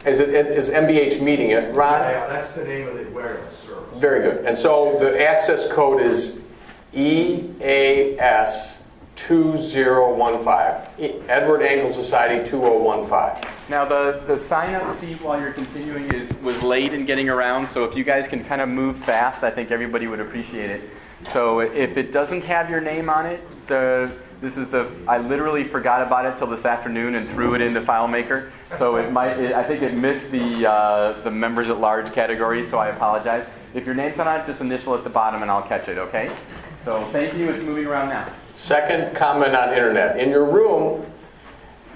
Speaker 2: Is MBH meeting it, Ron?
Speaker 12: Yeah, that's the name of the wireless service.
Speaker 2: Very good. And so the access code is EAS 2015. Edward Angle Society 2015.
Speaker 6: Now the sign-up sheet while you're continuing was late in getting around, so if you guys can kind of move fast, I think everybody would appreciate it. So if it doesn't have your name on it, I literally forgot about it till this afternoon and threw it into FileMaker. So I think it missed the members at large category, so I apologize. If your name's not on it, just initial at the bottom and I'll catch it, okay? So thank you, it's moving around now.
Speaker 2: Second comment on internet. In your room,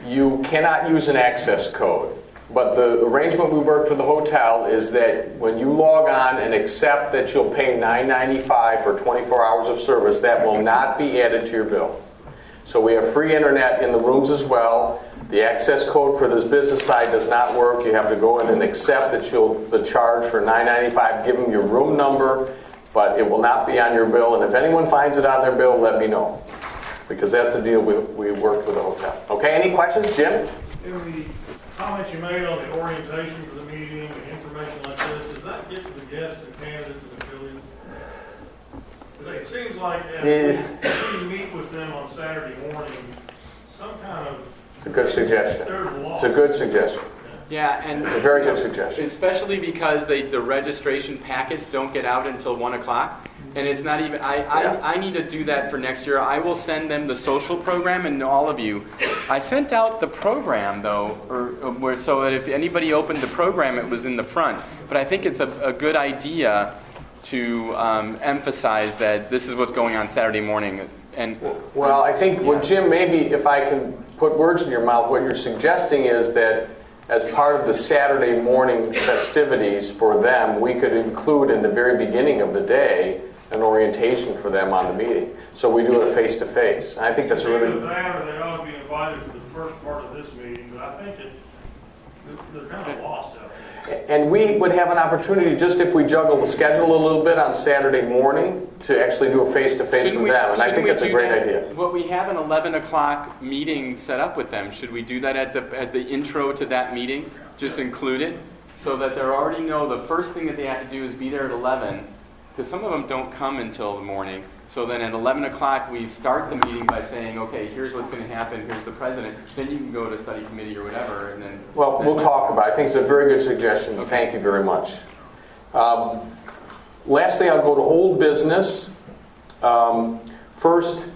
Speaker 2: you cannot use an access code. But the arrangement we worked for the hotel is that when you log on and accept that you'll pay $9.95 for 24 hours of service, that will not be added to your bill. So we have free internet in the rooms as well. The access code for this business side does not work. You have to go in and accept that the charge for $9.95, give them your room number, but it will not be on your bill. And if anyone finds it on their bill, let me know, because that's the deal we worked with the hotel. Okay, any questions, Jim?
Speaker 11: In the comments you made on the orientation for the meeting and information like this, does that get to the guests and candidates and affiliates? Because it seems like as we meet with them on Saturday morning, some kind of...
Speaker 2: It's a good suggestion. It's a good suggestion.
Speaker 6: Yeah, and
Speaker 2: it's a very good suggestion.
Speaker 6: Especially because the registration packets don't get out until 1 o'clock. And it's not even, I need to do that for next year. I will send them the social program and all of you. I sent out the program, though, so that if anybody opened the program, it was in the front. But I think it's a good idea to emphasize that this is what's going on Saturday morning. And
Speaker 2: well, I think, Jim, maybe if I can put words in your mouth, what you're suggesting is that as part of the Saturday morning festivities for them, we could include in the very beginning of the day an orientation for them on the meeting. So we do it face-to-face. I think that's really...
Speaker 11: Either that or they ought to be invited to the first part of this meeting, but I think they're kind of lost out there.
Speaker 2: And we would have an opportunity, just if we juggle the schedule a little bit on Saturday morning, to actually do a face-to-face with them. And I think that's a great idea.
Speaker 6: Well, we have an 11 o'clock meeting set up with them. Should we do that at the intro to that meeting? Just include it? so that they already know the first thing that they have to do is be there at 11, because some of them don't come until the morning. So then at 11 o'clock, we start the meeting by saying, okay, here's what's going to happen, here's the president. Then you can go to study committee or whatever, and then...
Speaker 2: Well, we'll talk about it. I think it's a very good suggestion.
Speaker 6: Okay.
Speaker 2: Thank you very much. Lastly, I'll go to old business. First,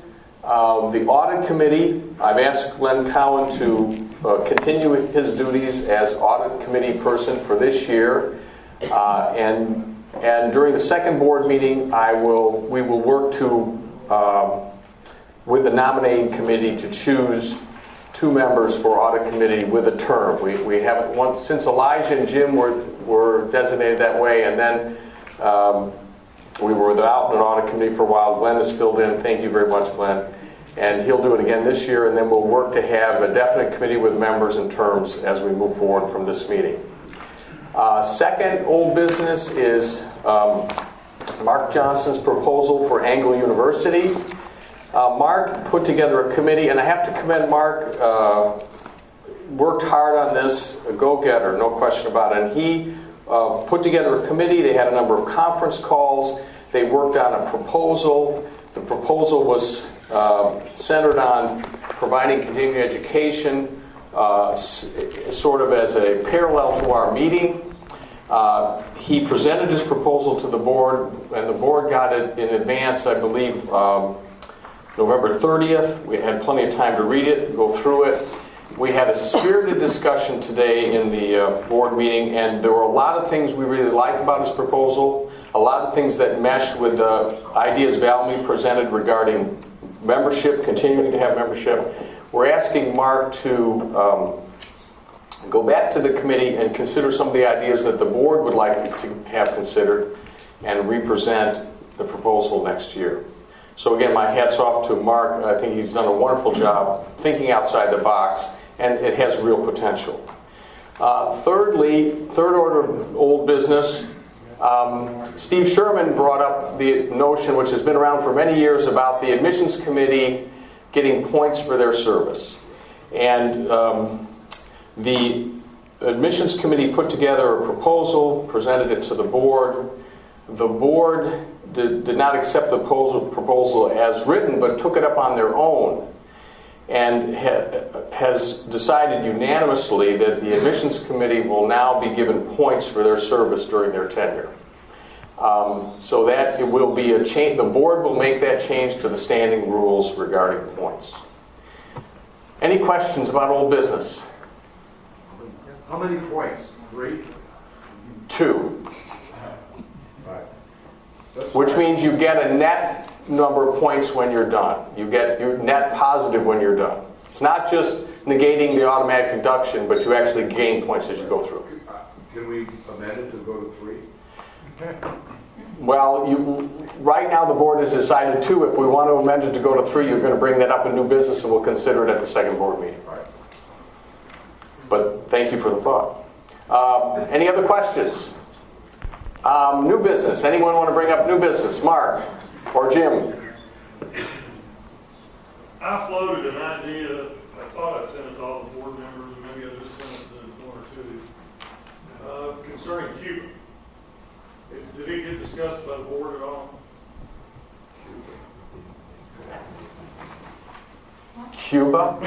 Speaker 2: the audit committee. I've asked Glenn Cowan to continue his duties as audit committee person for this year. And during the second board meeting, we will work with the nominating committee to choose 2 members for audit committee with a term. We haven't since Elijah and Jim were designated that way, and then we were without an audit committee for a while. Glenn has filled in. Thank you very much, Glenn. And he'll do it again this year, and then we'll work to have a definite committee with members and terms as we move forward from this meeting. Second old business is Mark Johnson's proposal for Anglo University. Mark put together a committee, and I have to commend Mark. Worked hard on this, a go-getter, no question about it. And he put together a committee. They had a number of conference calls. They worked on a proposal. The proposal was centered on providing continuing education, sort of as a parallel to our meeting. He presented his proposal to the board, and the board got it in advance, I believe, November 30th. We had plenty of time to read it, go through it. We had a spirited discussion today in the board meeting, and there were a lot of things we really liked about his proposal, a lot of things that mesh with the ideas Valmy presented regarding membership, continuing to have membership. We're asking Mark to go back to the committee and consider some of the ideas that the board would like to have considered and represent the proposal next year. So again, my hat's off to Mark. I think he's done a wonderful job thinking outside the box, and it has real potential. Thirdly, third order of old business, Steve Sherman brought up the notion, which has been around for many years, about the admissions committee getting points for their service. And the admissions committee put together a proposal, presented it to the board. The board did not accept the proposal as written, but took it up on their own, and has decided unanimously that the admissions committee will now be given points for their service during their tenure. So that it will be a change. The board will make that change to the standing rules regarding points. Any questions about old business?
Speaker 12: How many points? 3?
Speaker 2: 2.
Speaker 12: Right.
Speaker 2: Which means you get a net number of points when you're done. You're net positive when you're done. It's not just negating the automatic deduction, but you actually gain points as you go through.
Speaker 12: Can we amend it to go to 3?
Speaker 2: Well, right now the board has decided 2. If we want to amend it to go to 3, you're going to bring that up in new business, and we'll consider it at the second board meeting.
Speaker 12: Right.
Speaker 2: But thank you for the thought. Any other questions? New business. Anyone want to bring up new business? Mark or Jim?
Speaker 11: I floated an idea. I thought I'd sent it to all the board members, and maybe I just sent it to 1 or 2. Concerning Cuba. Did it get discussed by the board at all?
Speaker 2: Cuba?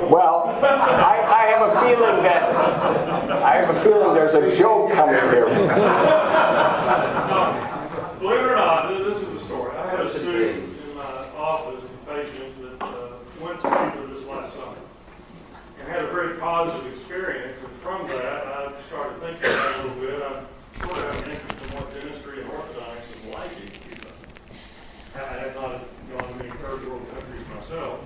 Speaker 2: Well, I have a feeling there's a joke coming here.
Speaker 11: Believe it or not, this is the story. I had a student in my office, a patient that went to Cuba this last summer and had a very positive experience. And from that, I started thinking about it a little bit. I sort of have an interest in what dentistry and orthodontics is like in Cuba. I have not gone to many third world countries myself.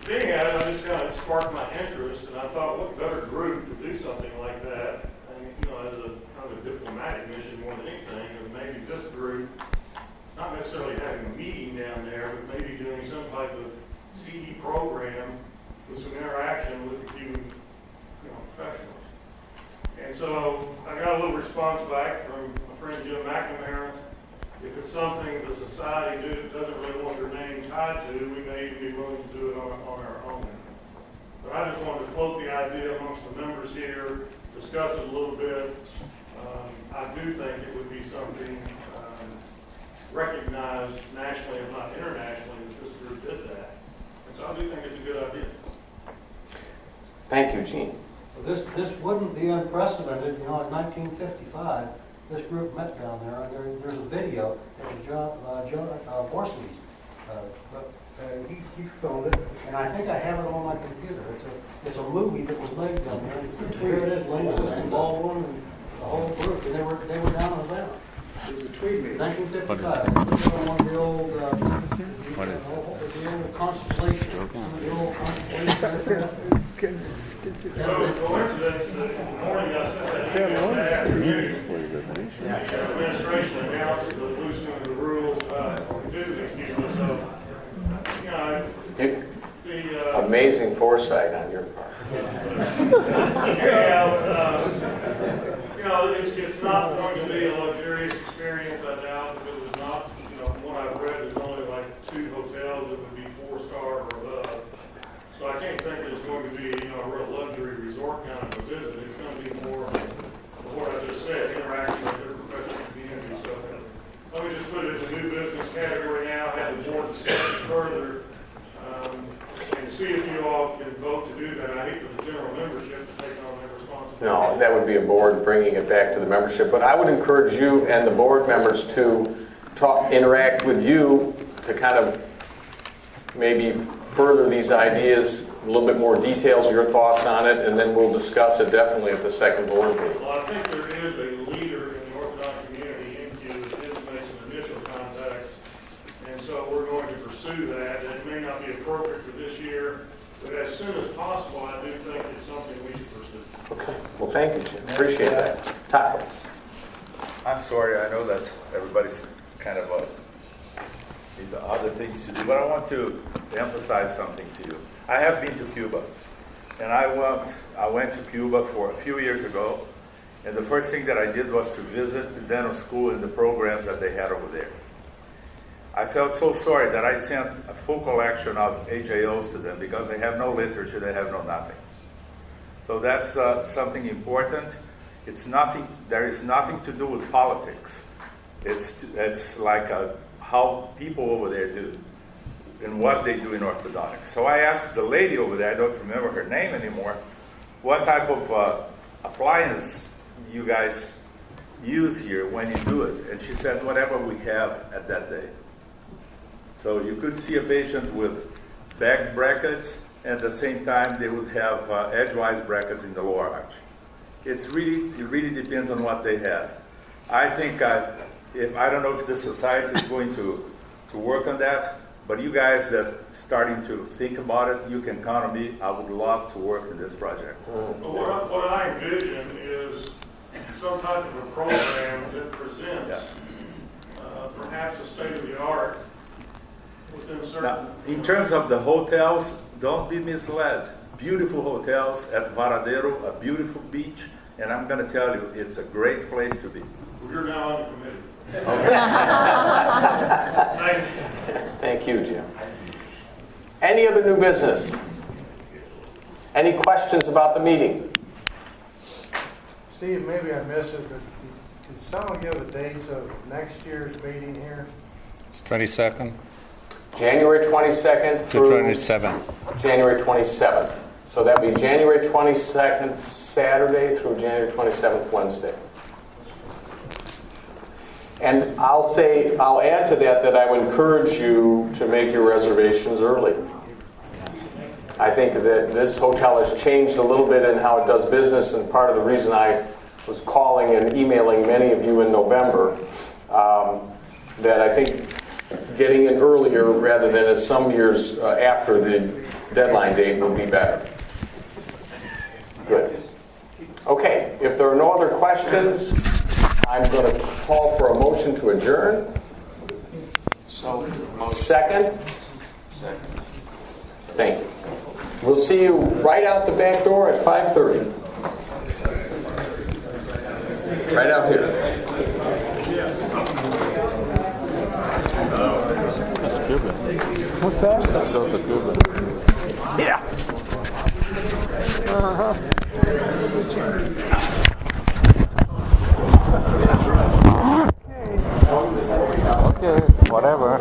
Speaker 11: Being at it, I just kind of sparked my interest, and I thought, what better group to do something like that? I mean, as a kind of a diplomatic mission more than anything, and maybe this group, not necessarily having a meeting down there, but maybe doing some type of CD program with some interaction with the Cuban professionals. And so I got a little response back from my friend Jim McNamara. If it's something the society doesn't really want their name tied to, we may even be willing to do it on our own. But I just wanted to float the idea amongst the members here, discuss it a little bit. I do think it would be something recognized nationally, if not internationally, that this group did that. And so I do think it's a good idea.
Speaker 2: Thank you, Gene.
Speaker 13: This wouldn't be unprecedented. You know, in 1955, this group met down there. There's a video of John Forsey's. He filmed it, and I think I have it on my computer. It's a movie that was made down there. Here it is, Linda and Baldwin and the whole group, and they were down in Atlanta.
Speaker 12: It was a tweet meeting.
Speaker 13: 1955. One of the old, the old Constellation. The old Constellation.
Speaker 11: No coincidence that the morning I sent that email back to the administration announced the loosening of the rules on visiting people. So, you know,
Speaker 2: Amazing foresight on your part.
Speaker 11: you know, it's not going to be a luxurious experience, I doubt. If it was not, you know, from what I've read, there's only like 2 hotels that would be 4-star or above. So I can't think that it's going to be, you know, a real luxury resort kind of a visit. It's going to be more of what I just said, interacting with their professional community. So let me just put it in the new business category now, have the board discuss it further, and see if you all can vote to do that. I hate for the general membership to take on that responsibility.
Speaker 2: No, that would be a board bringing it back to the membership. But I would encourage you and the board members to interact with you to kind of maybe further these ideas, a little bit more details, your thoughts on it, and then we'll discuss it definitely at the second board meeting.
Speaker 11: Well, I think there is a leader in the Orthodox community in Q that did make some initial contacts, and so we're going to pursue that. And it may not be appropriate for this year, but as soon as possible, I do think it's something we should pursue.
Speaker 2: Okay. Well, thank you, Jim. Appreciate that. Taco.
Speaker 14: I'm sorry, I know that everybody's kind of into other things to do, but I want to emphasize something to you. I have been to Cuba, and I went to Cuba for a few years ago, and the first thing that I did was to visit the dental school and the programs that they had over there. I felt so sorry that I sent a full collection of AJOs to them because they have no literature, they have no nothing. So that's something important. It's nothing. There is nothing to do with politics. It's like how people over there do and what they do in orthodontics. So I asked the lady over there, I don't remember her name anymore, what type of appliance you guys use here when you do it. And she said, whatever we have at that day. So you could see a patient with back brackets, and at the same time they would have edgewise brackets in the lower arch. It really depends on what they have. I think I don't know if the society is going to work on that, but you guys that starting to think about it, you can count on me. I would love to work in this project.
Speaker 11: Well, what I envision is some type of a program that presents perhaps a state-of-the-art within certain...
Speaker 14: Now, in terms of the hotels, don't be misled. Beautiful hotels at Varadero, a beautiful beach, and I'm going to tell you, it's a great place to be.
Speaker 11: You're now on the committee.
Speaker 2: Okay. Thank you, Jim. Any other new business? Any questions about the meeting?
Speaker 15: Steve, maybe I missed it, but can someone give the dates of next year's meeting here?
Speaker 16: It's 22nd.
Speaker 2: January 22nd through
Speaker 16: 27th.
Speaker 2: January 27th. So that would be January 22nd Saturday through January 27th Wednesday. And I'll add to that I would encourage you to make your reservations early. I think that this hotel has changed a little bit in how it does business, and part of the reason I was calling and emailing many of you in November, that I think getting in earlier rather than as some years after the deadline date would be better. Good. Okay, if there are no other questions, I'm going to call for a motion to adjourn. Second? Thank you. We'll see you right out the back door at 5:30. Right out here.
Speaker 16: That's Cuba. What's that? Let's go to Cuba.
Speaker 2: Yeah.
Speaker 16: Okay, whatever.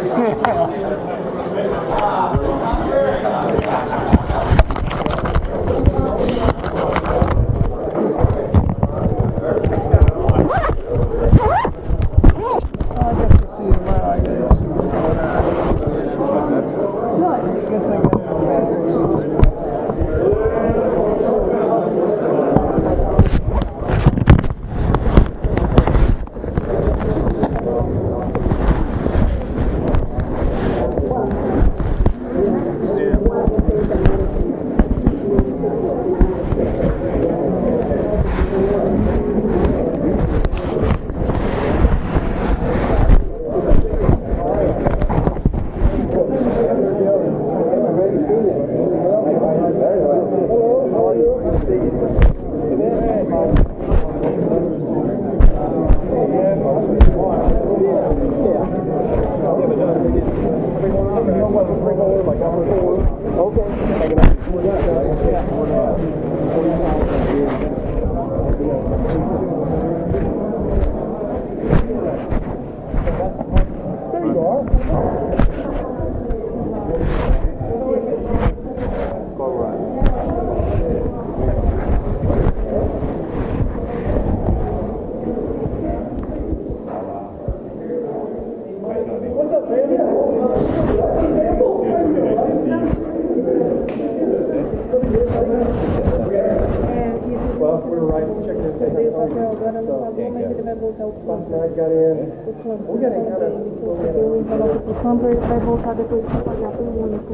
Speaker 17: Vai voltar depois para pagar pro único.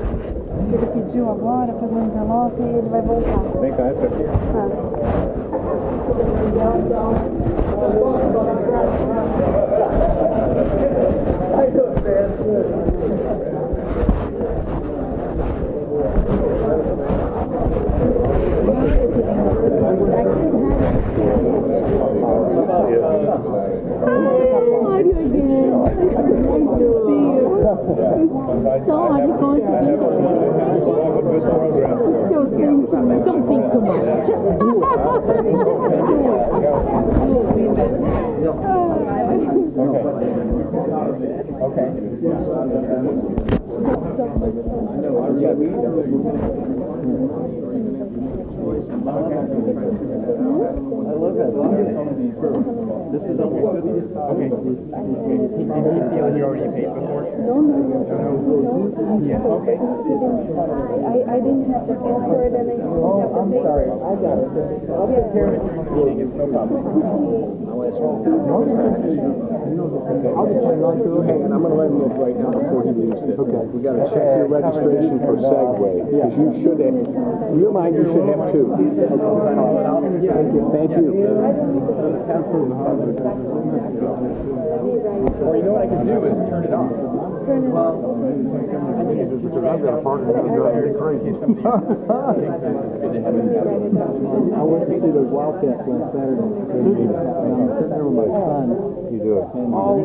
Speaker 17: Ele pediu agora, pegou o envelope e ele vai voltar.
Speaker 16: Vem cá, essa aqui.
Speaker 17: Sorry, don't think too much. Just do
Speaker 16: I love that. This is okay. Okay. Did you feel you already paid before?
Speaker 17: No.
Speaker 16: Yeah. Okay.
Speaker 17: I didn't have to pay for it, and I didn't have to pay.
Speaker 16: Sorry. I got it. I'll take care of it during the meeting. It's no problem.
Speaker 18: I'll just hang on to it, and I'm going to let him know right now before he leaves it. Okay. We got to check your registration for Segway, because you should have, in your mind, you should have two. Thank you.
Speaker 16: Or you know what I can do is turn it off.
Speaker 17: Turn it off.
Speaker 16: I've got a partner who's driving me crazy.
Speaker 18: I went to see those Wildcats last Saturday. And I'm sitting there with my son. You do it. And how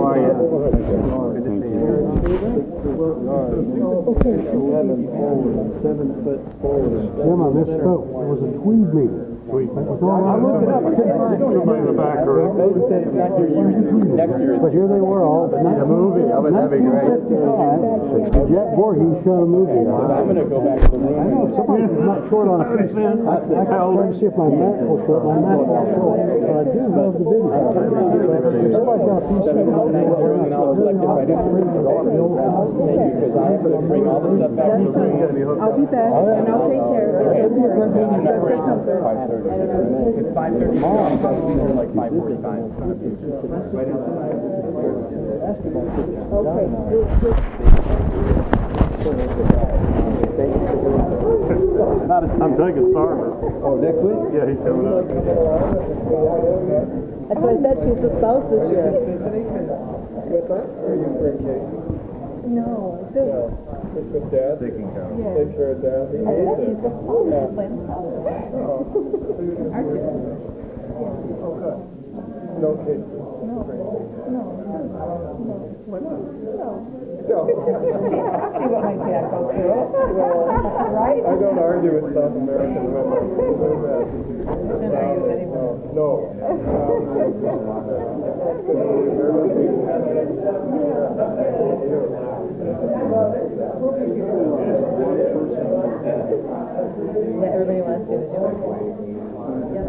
Speaker 18: are you? Good to see you. 11 forward, 7 foot forward.
Speaker 19: Jim, I misspoke. It was a tweed meeting.
Speaker 18: I looked it up. I couldn't find it.
Speaker 19: Somebody in the back room.
Speaker 18: They said next year. But here they were all.
Speaker 16: A movie. That'd be great.
Speaker 19: Jack Voorhees shot a movie.
Speaker 16: I'm going to go back to the room.
Speaker 19: I know, somebody's not short on a piece. I tried to see if my mat was short. My mat was short. But I do love the video. Somebody's got a piece of it.
Speaker 16: And I'll collect it right after. Thank you, because I have to bring all the stuff back to the room.
Speaker 17: I'll be back, and I'll take care of it.
Speaker 16: I'm not ready until 5:30. It's 5:30. I'll probably be there like 5:45.
Speaker 19: I'm taking Sarver.
Speaker 16: Oh, next week?
Speaker 19: Yeah, he's coming up.
Speaker 17: I said she's the spouse this year.
Speaker 9: With us, or you bring cases?
Speaker 17: No, just
Speaker 9: Just with Dad?
Speaker 16: Taking care of
Speaker 17: yeah.
Speaker 9: Take care of Dad. He needs
Speaker 17: She's
Speaker 9: it.
Speaker 17: the spouse.
Speaker 9: Aren't you? Oh, good. No cases?
Speaker 17: No.
Speaker 9: Why not?
Speaker 17: No.
Speaker 9: No.
Speaker 17: She asked me what my dad Right?
Speaker 9: I don't argue with South American women. No.
Speaker 17: Yeah, everybody wants you to do it. Yes,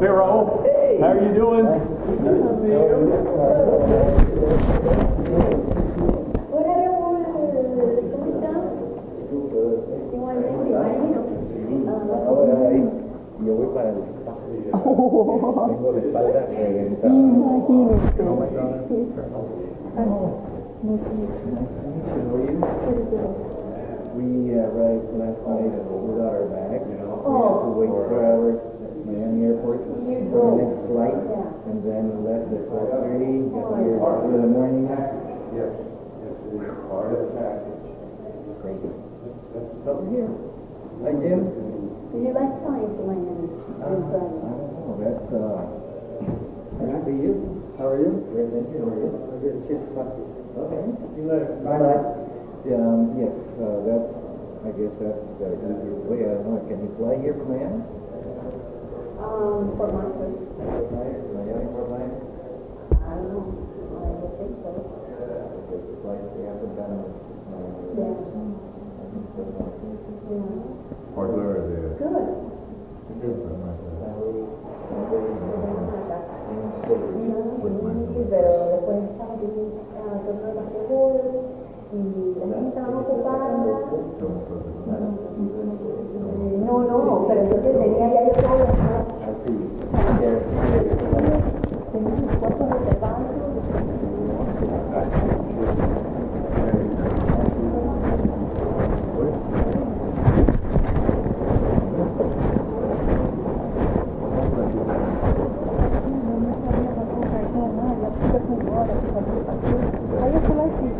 Speaker 16: Pharaoh, how are you doing? Nice to see you.
Speaker 18: Yo voy para el spa. Tengo la espalda reventada.
Speaker 17: Imagínate.
Speaker 18: Oh my God. We arrived last night without our bag. We had to wait 4 hours at Miami Airport for the next flight, and then left at 4:30. Got here at 2 in the morning.
Speaker 12: Yes. Part of the package.
Speaker 18: Crazy. Over here. Hi, Jim.
Speaker 17: Do you like science, Elaine?
Speaker 18: I don't know. That's nice to see you. How are you? Great, thank you. How are you? I'm good. Chips coffee. Okay. See you later. Bye. Yes, that's, I guess that's the easiest way. I don't know. Can you fly here from Miami?
Speaker 17: For my place.
Speaker 18: Miami, Fort Myers?
Speaker 17: I don't know. I would think so.
Speaker 18: Because the flights they have to come.
Speaker 17: Yeah.
Speaker 12: Fort Lauderdale.
Speaker 17: Good. Sí, pero después estaba torneo de basquetbol y la gente estaba ocupada. No, pero entonces tenía ya yo todo. Tenía mis cuartos reservados. Aí eu falei assim,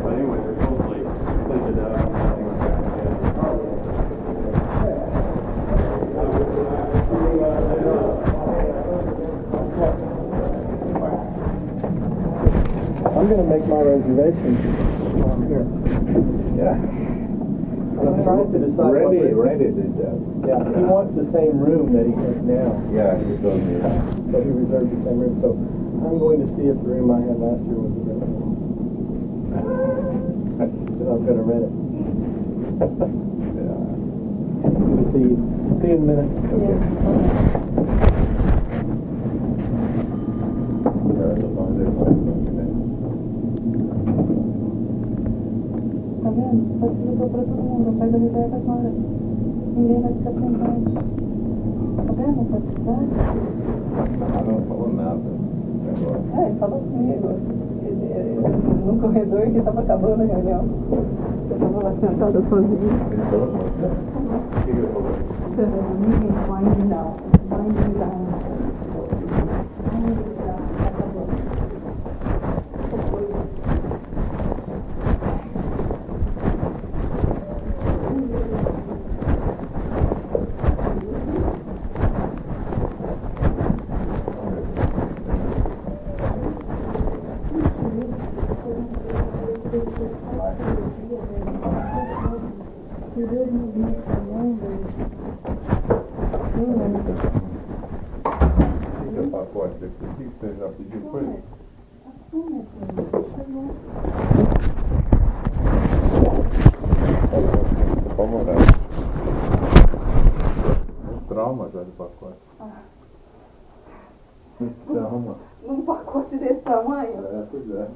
Speaker 12: Anyway,
Speaker 19: I'm going to make my reservation here.
Speaker 18: Yeah.
Speaker 19: I'm trying to decide.
Speaker 18: Randy did that.
Speaker 19: Yeah, he wants the same room that he has now.
Speaker 18: Yeah, he told me that.
Speaker 19: So he reserved the same room. So I'm going to see if the room I had last year was available. Then I'm going to rent it.
Speaker 18: Yeah.
Speaker 19: Good to see you. See you in a minute. Okay.
Speaker 17: Tá vendo? Facilitou pra todo mundo. Pega a ideia agora. Ninguém vai ficar sentado. Tá vendo? Facilidade?
Speaker 18: Não falou nada agora.
Speaker 17: Ele falou comigo. No corredor que estava acabando a reunião. Eu estava lá sentada sozinha.
Speaker 18: Ele falou com você? O que ele falou?
Speaker 17: Ninguém vai não. Vai não.
Speaker 18: Fica o pacote aqui. O que você já pediu? Foi? Favorável. Um trauma já do pacote. Trauma.
Speaker 17: Num pacote desse tamanho?
Speaker 18: Pois é.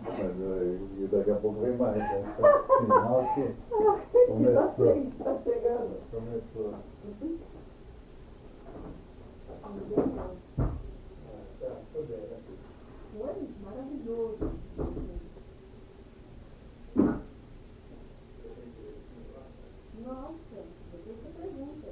Speaker 18: Mas daqui a pouco vem mais, né? Sinal que
Speaker 17: Começou. Tá chegando.
Speaker 18: Começou.
Speaker 17: Maravilhoso. Nossa, depois você pergunta.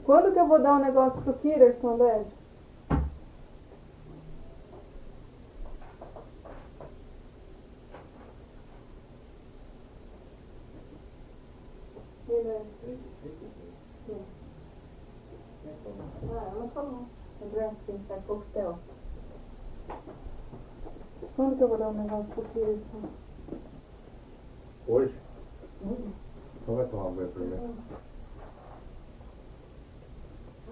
Speaker 17: Quando que eu vou dar um negócio pro Kirsten, Beth? Ela falou. Dressing, tá coquetel. Quando que eu vou dar um negócio pro Kirsten?
Speaker 18: Hoje? Então vai tomar um banho primeiro.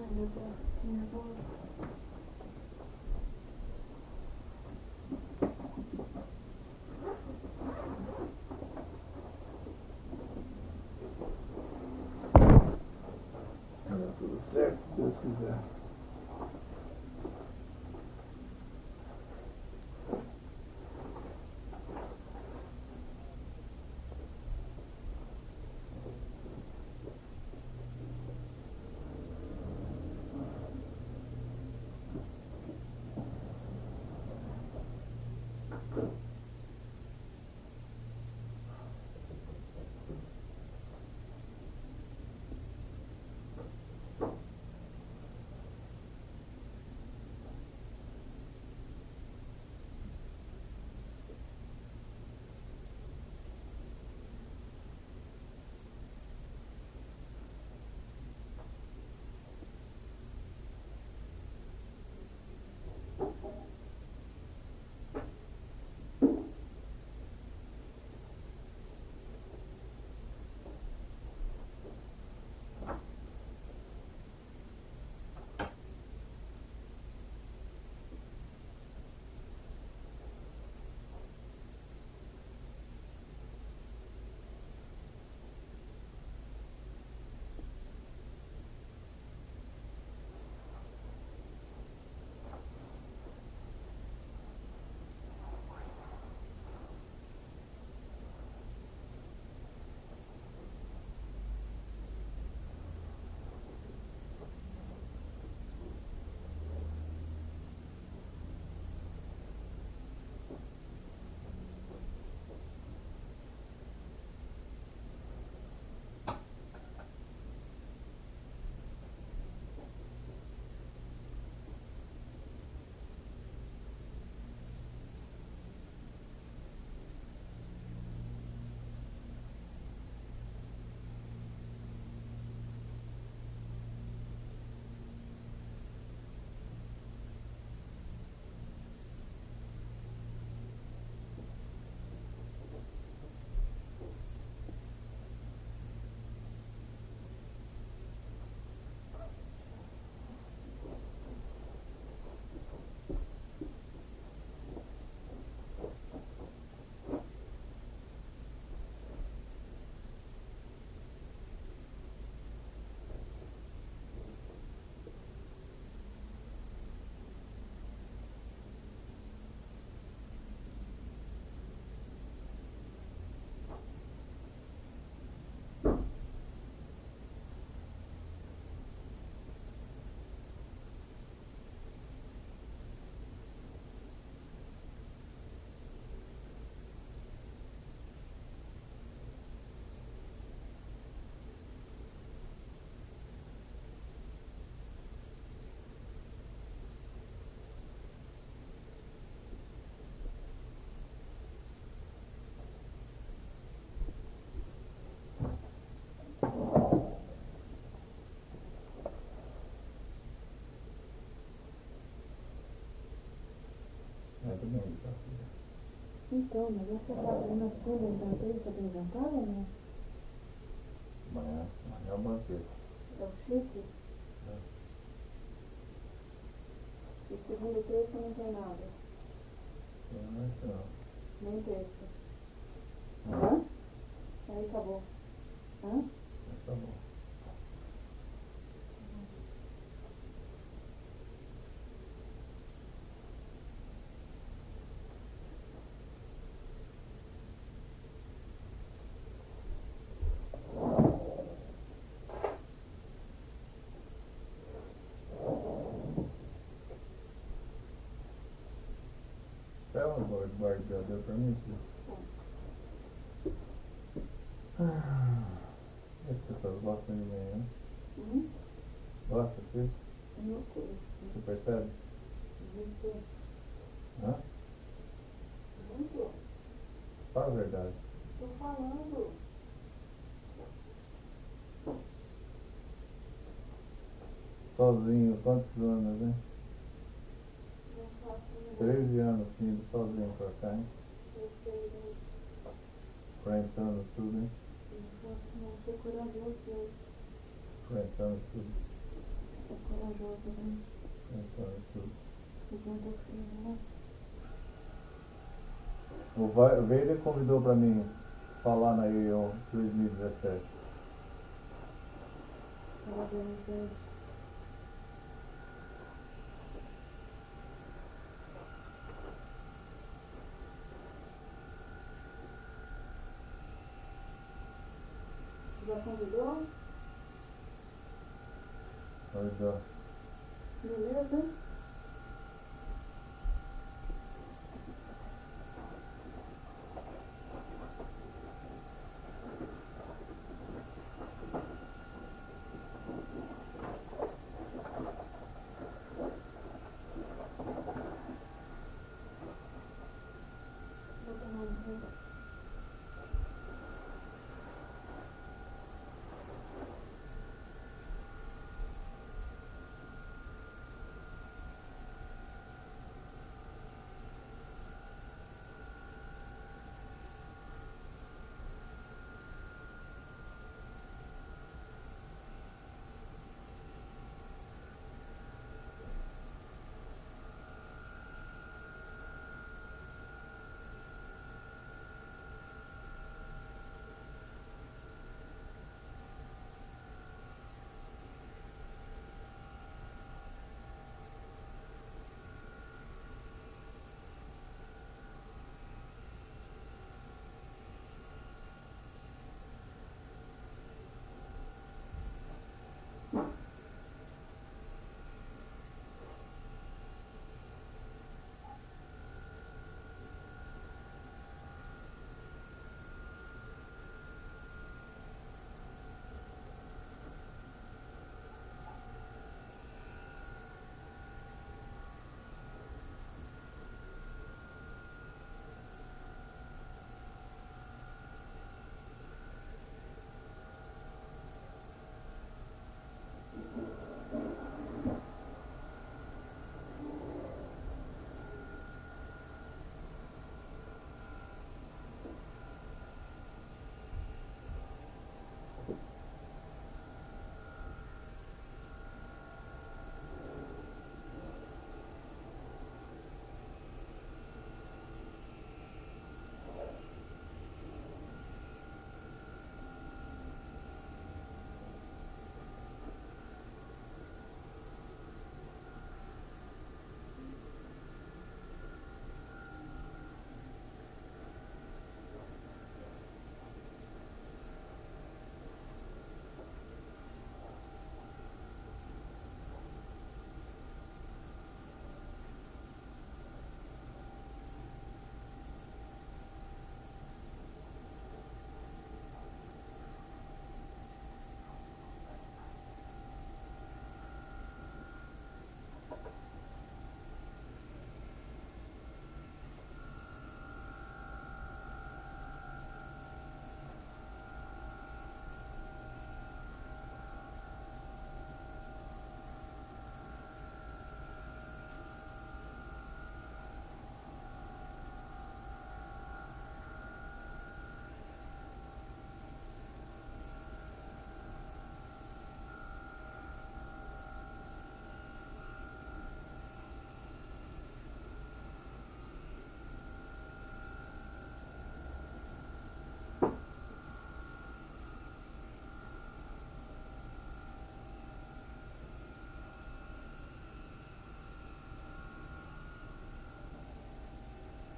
Speaker 17: Ai, meu Deus, que nervoso.
Speaker 18: Tudo certo, se Deus quiser.
Speaker 17: Então, mas essa faxina toda já veio para ter jantar ou não?
Speaker 18: Amanhã é o banquete.
Speaker 17: É o chique? E segundo terça não tem nada?
Speaker 18: Não.
Speaker 17: Nem terça. Hã? Aí acabou. Hã?
Speaker 18: Tá bom. É uma guarda deu pra mim, filho. As pessoas gostam de mim, né? Gosta, filho?
Speaker 17: Não sei.
Speaker 18: Você percebe?
Speaker 17: Muito.
Speaker 18: Hã?
Speaker 17: Muito.
Speaker 18: Fala a verdade.
Speaker 17: Tô falando.
Speaker 18: Sozinho, quantos anos, hein?
Speaker 17: Não faço nada.
Speaker 18: 13 anos, filho, sozinho pra cá, hein?
Speaker 17: Eu sei, né?
Speaker 18: 40 anos, tudo, hein?
Speaker 17: Não sou corajoso, não.
Speaker 18: 40 anos, tudo.
Speaker 17: Sou corajoso, né?
Speaker 18: 40 anos, tudo.
Speaker 17: Muito frio, né?
Speaker 18: O Vader convidou pra mim falar na IO 2017.
Speaker 17: Parabéns, gente. Já convidou?
Speaker 18: Convidou.
Speaker 17: Beleza? Vou tomar um banho.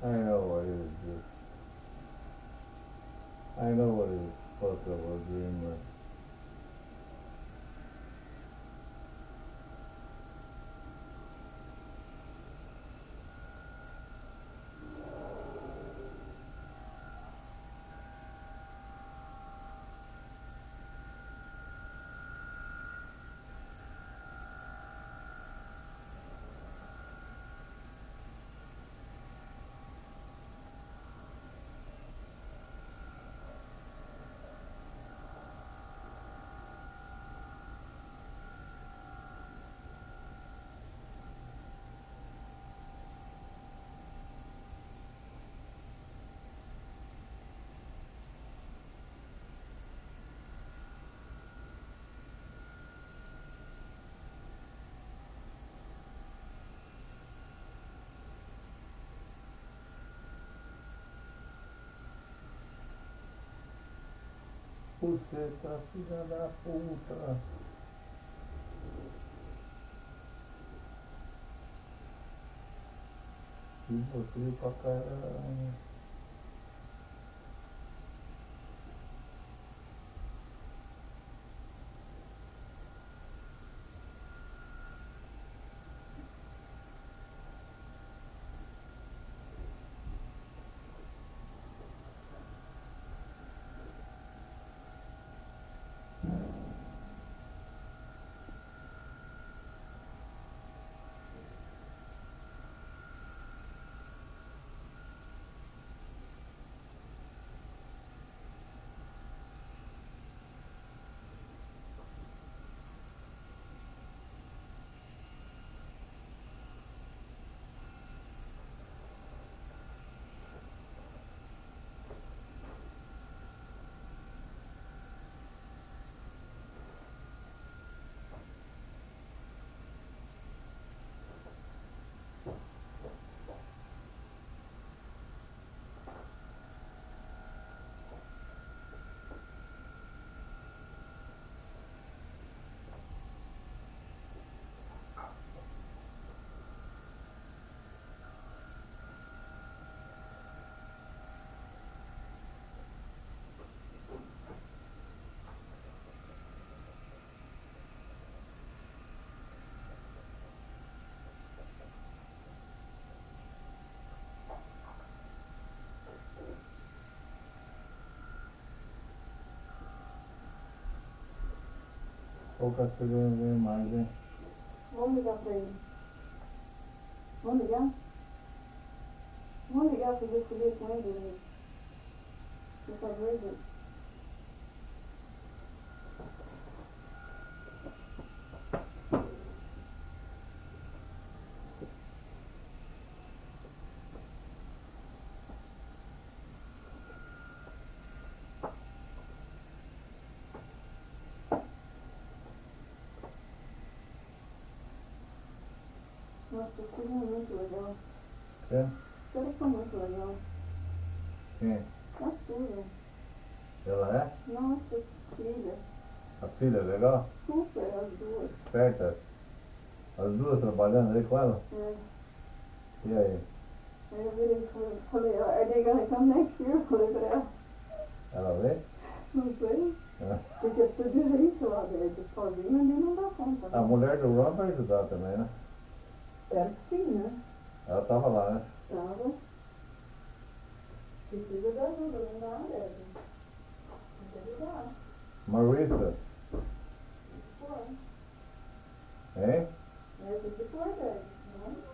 Speaker 18: I know what it is. I know what it is. Supposed to a dream. Você tá filha da puta. E você pra caralho. Pouca coisa não vem mais, hein?
Speaker 17: Vamos ligar pra ele. Vamos ligar? Vamos ligar pra ver se ele com ele, né? Por favor, gente. Nossa, o filho é muito legal.
Speaker 18: É?
Speaker 17: Eles são muito legal.
Speaker 18: Quem?
Speaker 17: A filha.
Speaker 18: Ela é?
Speaker 17: Nossa, filha.
Speaker 18: A filha é legal?
Speaker 17: Super, as duas.
Speaker 18: Espertas? As duas trabalhando aí com ela?
Speaker 17: É.
Speaker 18: E aí?
Speaker 17: Aí eu virei e falei, are they gonna come next year? Eu falei pra ela.
Speaker 18: Ela vem?
Speaker 17: Não sei.
Speaker 18: É.
Speaker 17: Porque se de gente lá dentro, sozinha, ali não dá conta.
Speaker 18: A mulher do Ron vai ajudar também, né?
Speaker 17: Espero que sim, né?
Speaker 18: Ela tava lá, né?
Speaker 17: Tava. Precisa de ajuda, não dá nada. Tem que ajudar.
Speaker 18: Marissa,
Speaker 17: Foi.
Speaker 18: hein?
Speaker 17: É, tem que for, velho. Não?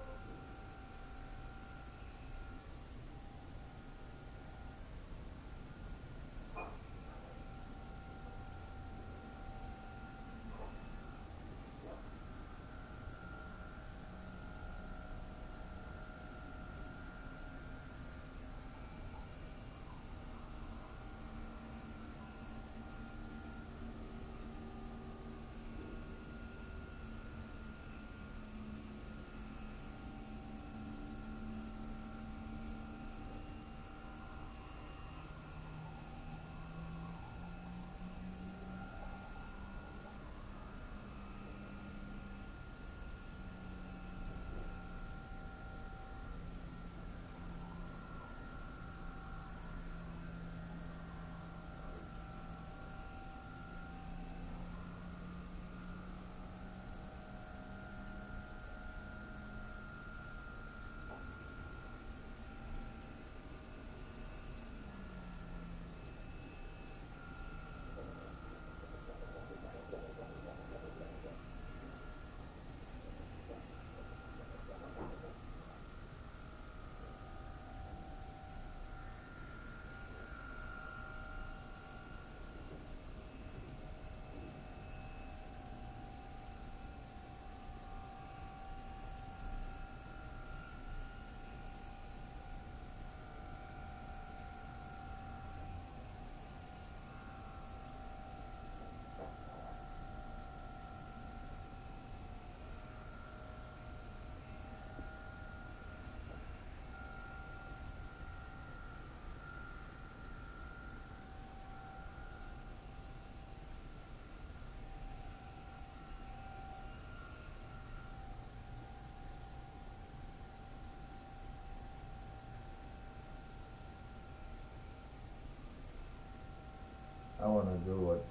Speaker 18: want to do what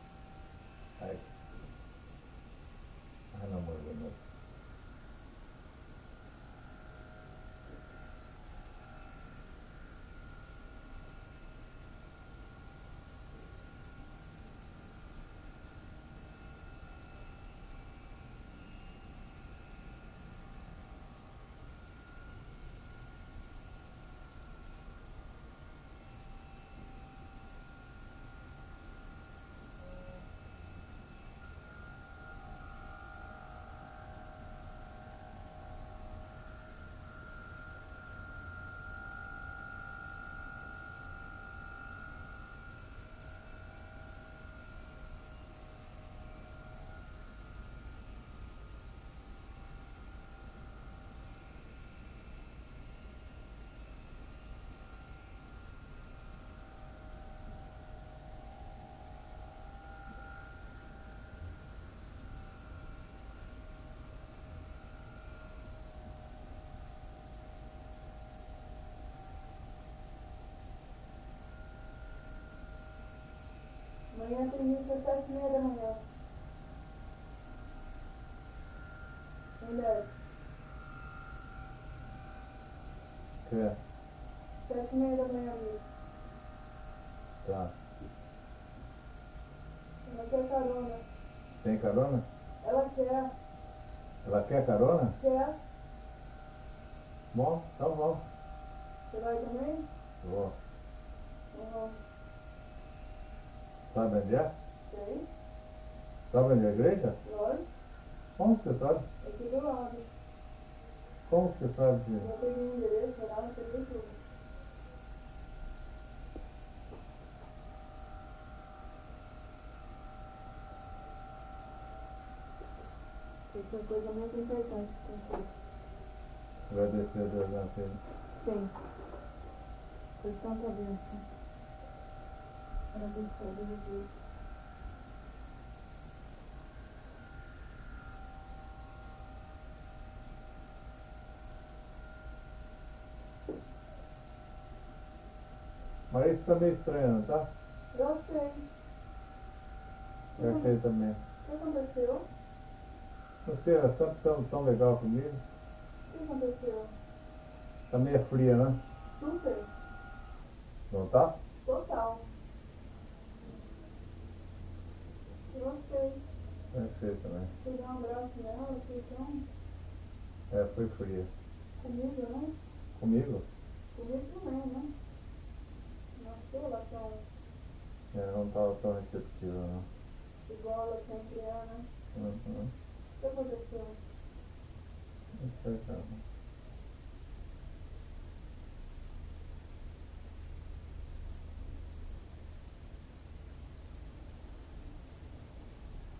Speaker 18: I know more than that.
Speaker 17: Amanhã tem missa às 7:30 da manhã. Mulher,
Speaker 18: Que é?
Speaker 17: 7:30 da manhã, missa.
Speaker 18: Tá.
Speaker 17: Ela quer carona.
Speaker 18: Tem carona?
Speaker 17: Ela quer.
Speaker 18: Ela quer carona?
Speaker 17: Quer.
Speaker 18: Bom, tá bom.
Speaker 17: Você vai também?
Speaker 18: Vou.
Speaker 17: Uhum.
Speaker 18: Sabe onde é?
Speaker 17: Sei.
Speaker 18: Sabe onde é a igreja?
Speaker 17: Lógico.
Speaker 18: Como você sabe?
Speaker 17: Aqui do lado.
Speaker 18: Como você sabe disso?
Speaker 17: Eu peguei o endereço, lá, peguei tudo. Isso é uma coisa muito importante para você.
Speaker 18: Agradecer a Deus na frente.
Speaker 17: Sim. Por tanta bênção. Abençoe Jesus.
Speaker 18: Mas isso tá meio estranho, não tá?
Speaker 17: Eu achei.
Speaker 18: Eu achei também.
Speaker 17: O que aconteceu?
Speaker 18: Não sei, ela sempre tão legal comigo.
Speaker 17: O que aconteceu?
Speaker 18: Tá meio fria, né?
Speaker 17: Super.
Speaker 18: Não tá?
Speaker 17: Total. Eu gostei.
Speaker 18: Eu achei também.
Speaker 17: Fui dar um abraço nela, fui tão
Speaker 18: Foi fria.
Speaker 17: comigo, né?
Speaker 18: Comigo?
Speaker 17: Comigo também, né? Não sei ela tão
Speaker 18: Não tava tão receptiva, não.
Speaker 17: igual ela sempre é, né?
Speaker 18: Uhum.
Speaker 17: O que aconteceu?
Speaker 18: Não sei, cara.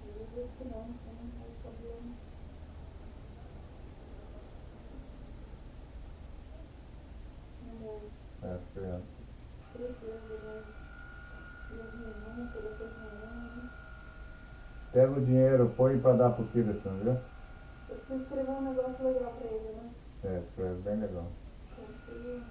Speaker 17: Eu disse que não tem problema.
Speaker 18: É, criança.
Speaker 17: Tristeza, né? Deus me ama, depois me ama.
Speaker 18: Pega o dinheiro, põe pra dar pro filho, você não viu?
Speaker 17: Eu preciso escrever um negócio legal pra ele, né?
Speaker 18: Escreve bem legal.
Speaker 17: Porque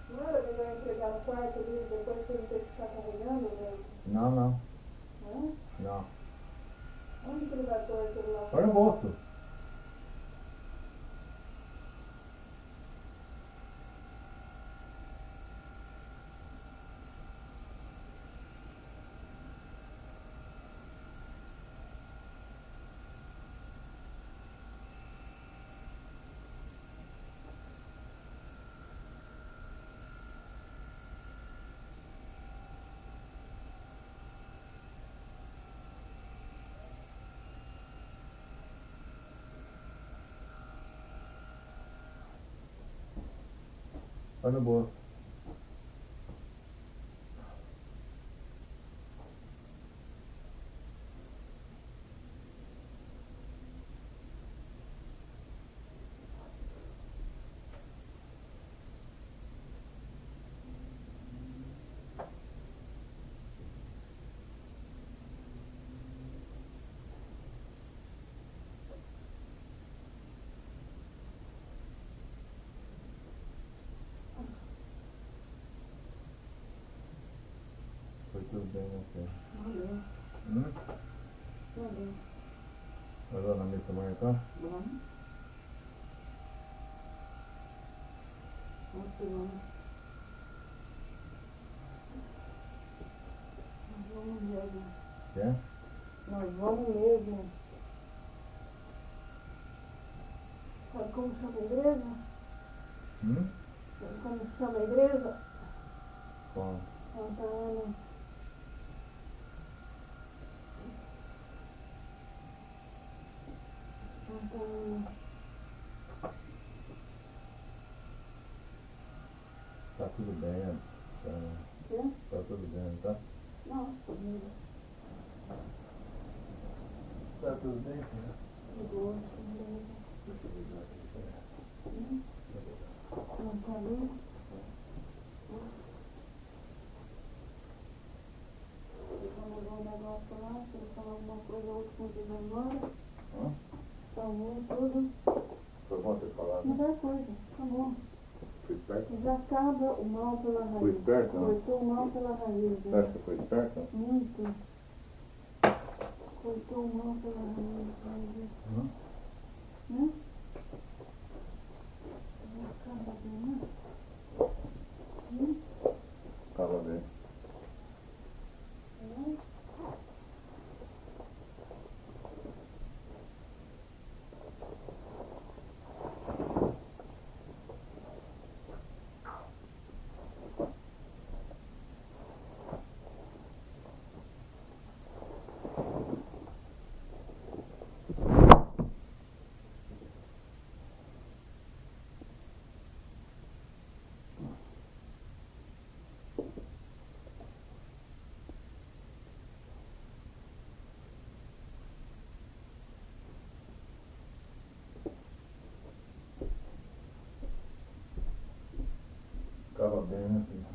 Speaker 17: não era melhor entregar no quarto ali, depois que eu não ter que ficar carregando, né?
Speaker 18: Não, não.
Speaker 17: Não?
Speaker 18: Não.
Speaker 17: Onde que ele vai pôr o celular?
Speaker 18: Põe no bolso. Põe no bolso. tudo bem, ok.
Speaker 17: Valeu. Valeu.
Speaker 18: Nós vamos na missa amanhã então?
Speaker 17: Vamos. Vamos. Nós vamos mesmo.
Speaker 18: É?
Speaker 17: Nós vamos mesmo. Sabe como chama a igreja? Sabe como chama a igreja?
Speaker 18: Bom.
Speaker 17: Santa Ana. Santa Ana.
Speaker 18: Tá tudo bem, tá tudo bem, tá?
Speaker 17: Nossa, família.
Speaker 18: Tá tudo bem, né?
Speaker 17: Tudo bom, não tá ali? Vamos levar um negócio lá, se ele falar alguma coisa, outro continua embora. Tá bom, tudo.
Speaker 18: Foi bom ter falado.
Speaker 17: Não dá coisa, tá bom.
Speaker 18: Fui esperto?
Speaker 17: Já acaba o mal pela raiz.
Speaker 18: Fui esperto, não?
Speaker 17: Cortou o mal pela raiz.
Speaker 18: Você acha que foi esperto?
Speaker 17: Muito. Cortou o mal pela raiz. Né? Acaba bem, né?
Speaker 18: Acaba bem. Acaba bem, né, filho?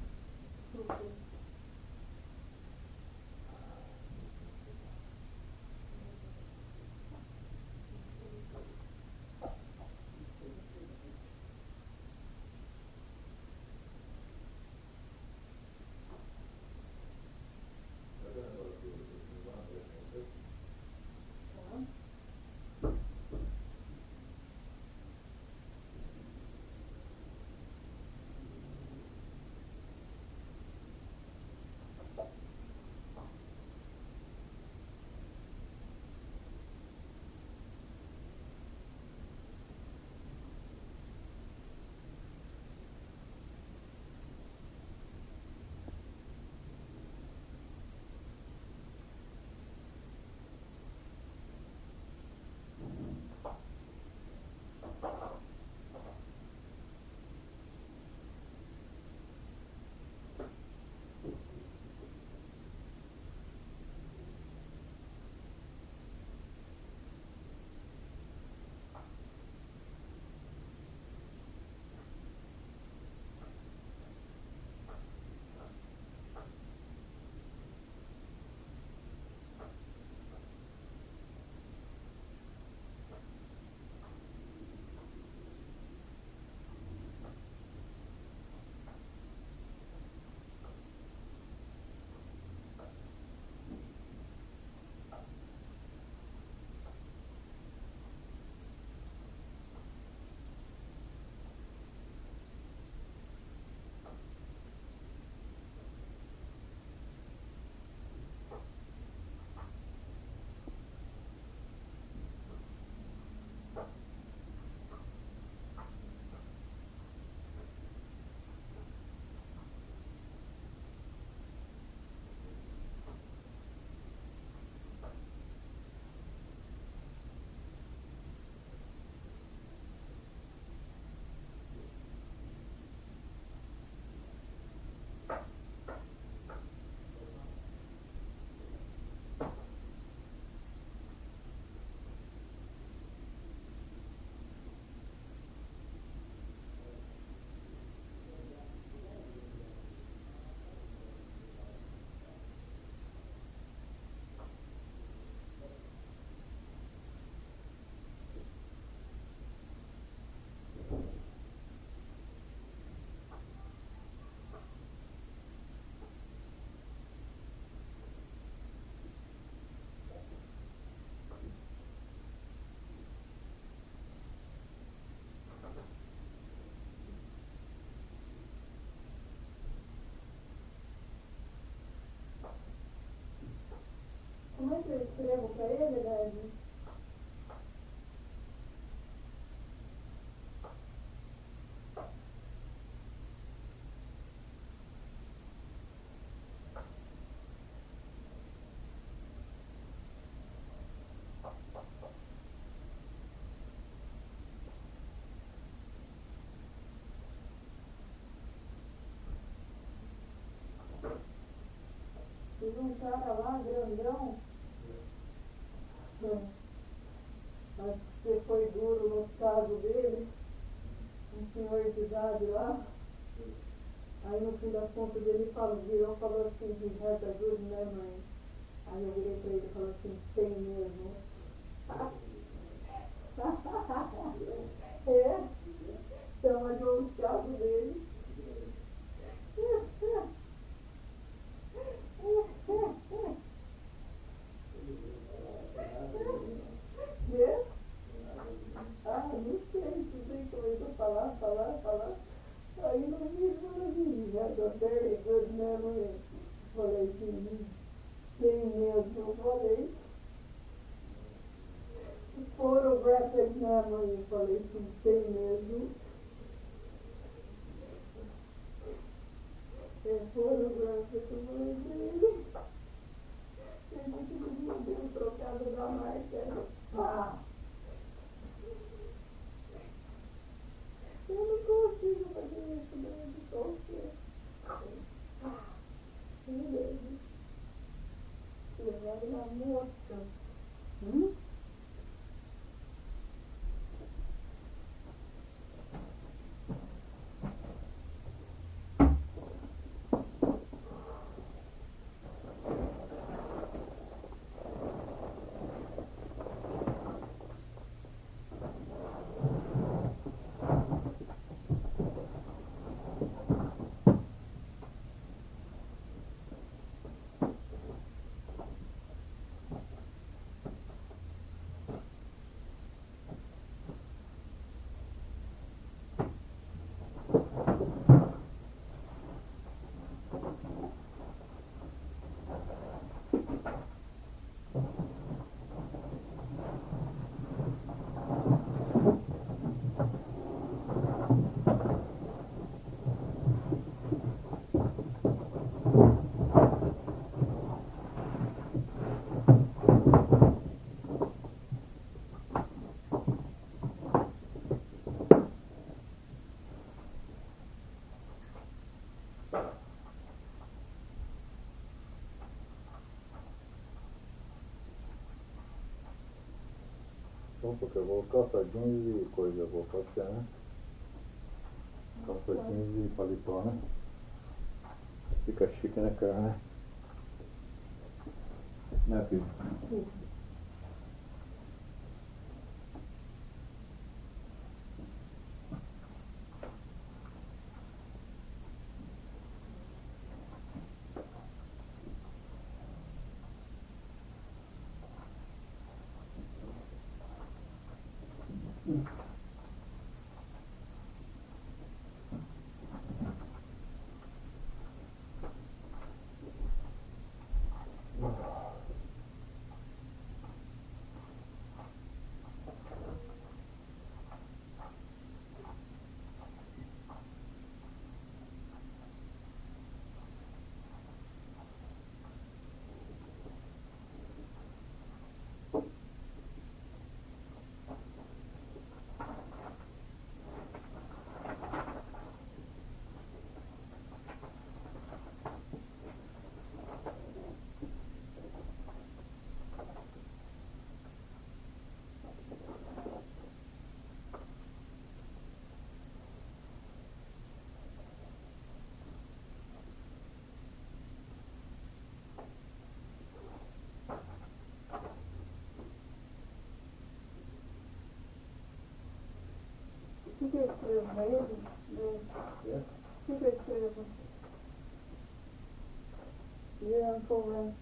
Speaker 17: verdade. Teve um cara lá, grandão, acho que você foi duro no caso dele, um senhor de idade lá. Aí no fim das contas ele virou e falou assim, he has a good memory. Aí eu virei pra ele e falei assim, tem mesmo. É, chama de um caso dele. É? Ah, não sei, tudo bem, começou a falar. Aí no fim falou assim, has a very good memory. Falei assim, tem mesmo, eu falei. Photographic memory, falei assim, tem mesmo. É photographic, eu falei pra ele. Tem muito que deu trocado da marca. Ah! Eu não consigo fazer isso durante todo o tempo. Beleza. Levado na mosca.
Speaker 20: Porque eu vou calça jeans e coisa, eu vou passear, né? Calça jeans e paletó, né? Fica chique, né, cara, né? Né, filho?
Speaker 17: O que eu escrevo pra ele? O que eu escrevo? Your Uncle Ren.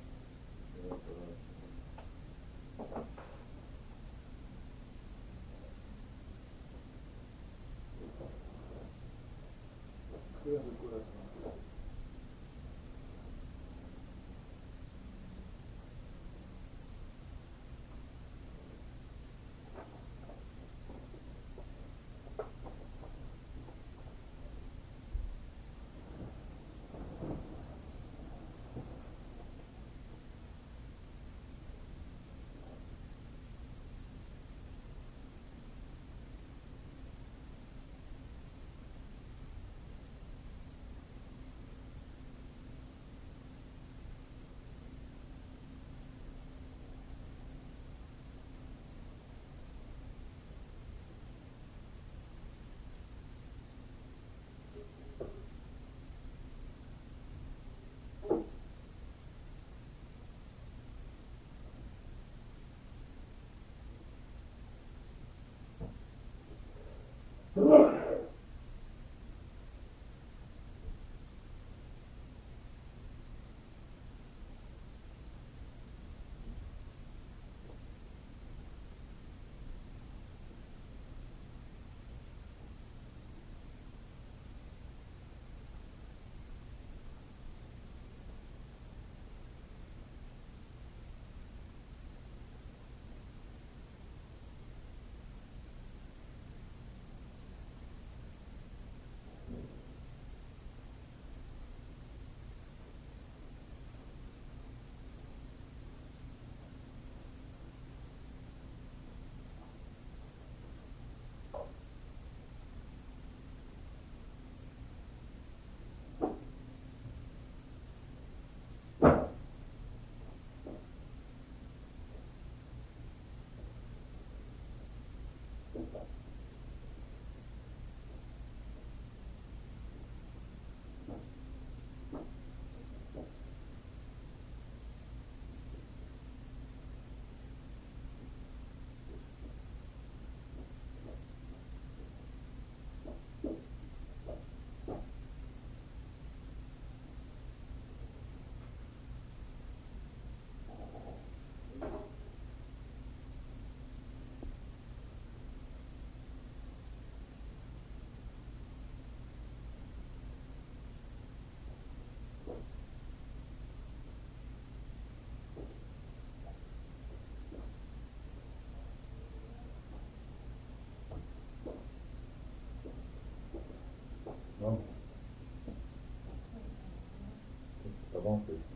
Speaker 20: vontade.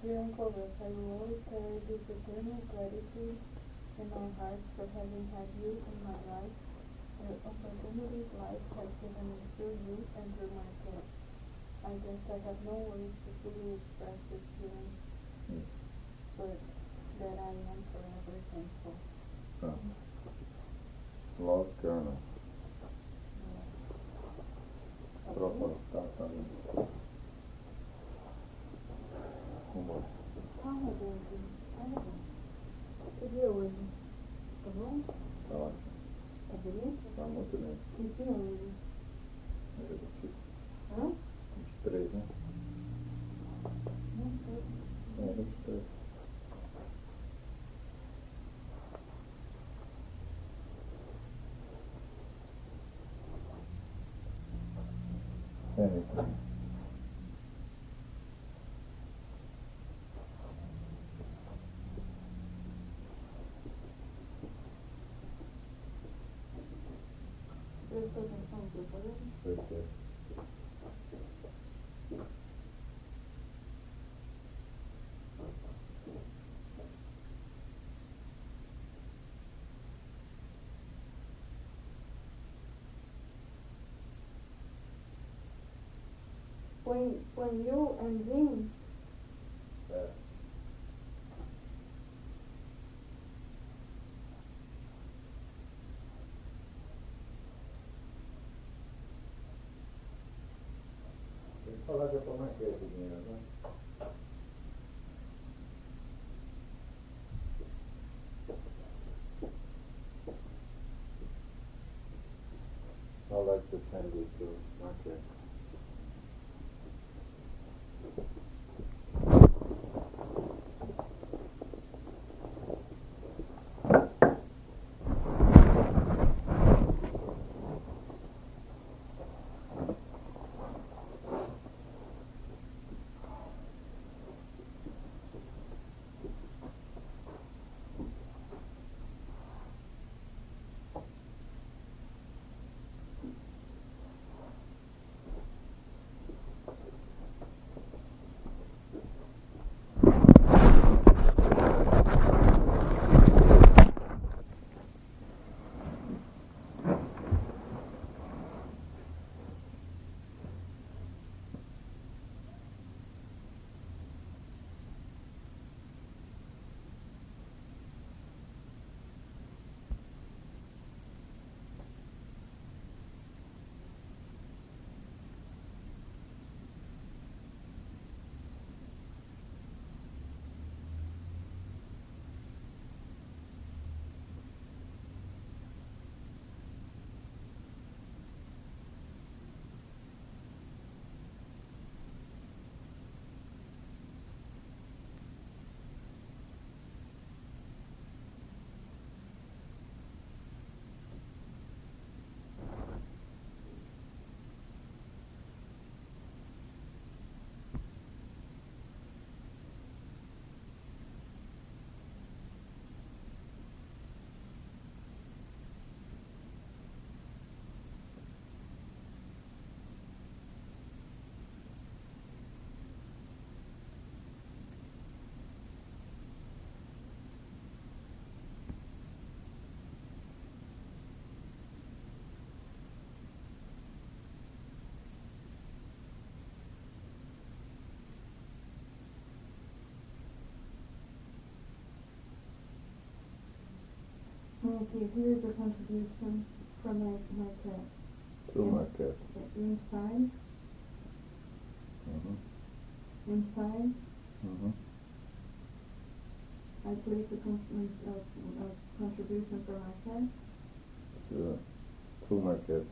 Speaker 17: Dear Uncle Rick, I will always carry this eternal gratitude in my heart for having had you in my life, the opportunities life has given me through you and through my care. I guess I have no words to fully express this feeling, but that I am forever thankful.
Speaker 20: Love, Karen. Troppo stata.
Speaker 17: Calma, gente. Calma. Que dia é hoje? Tá bom?
Speaker 20: Tá ótimo.
Speaker 17: Tá bonito?
Speaker 20: Tá muito bem.
Speaker 17: Que dia é hoje? Hã?
Speaker 20: 23, né?
Speaker 17: Não sei.
Speaker 20: 23.
Speaker 17: Prestou atenção no que eu falei?
Speaker 20: Prestei.
Speaker 17: When you and Jim
Speaker 20: Tem que falar japonês aqui, né? I'd like to send it to Marquette.
Speaker 17: Okay, here's a contribution from my cat.
Speaker 20: To Marquette.
Speaker 17: Inside. Inside. I place a contribution for my cat.
Speaker 20: To Marquette.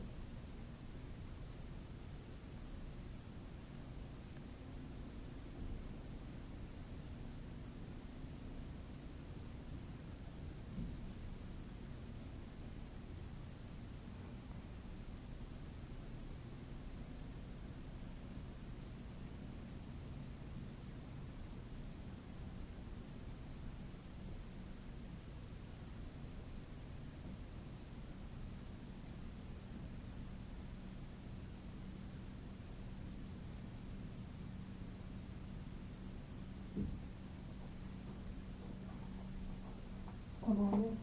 Speaker 17: Come on in.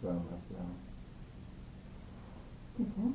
Speaker 20: Down, up, down.
Speaker 17: Mhm.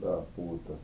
Speaker 20: Da puta.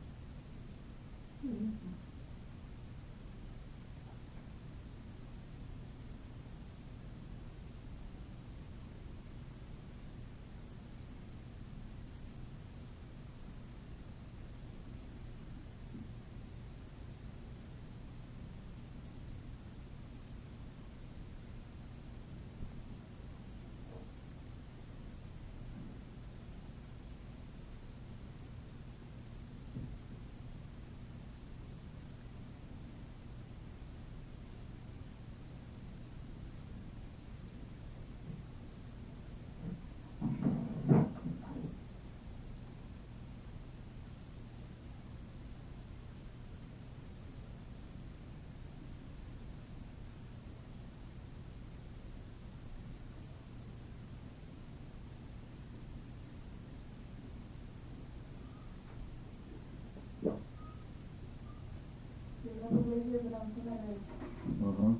Speaker 17: inglês branco, né, Ney?
Speaker 20: Uhum.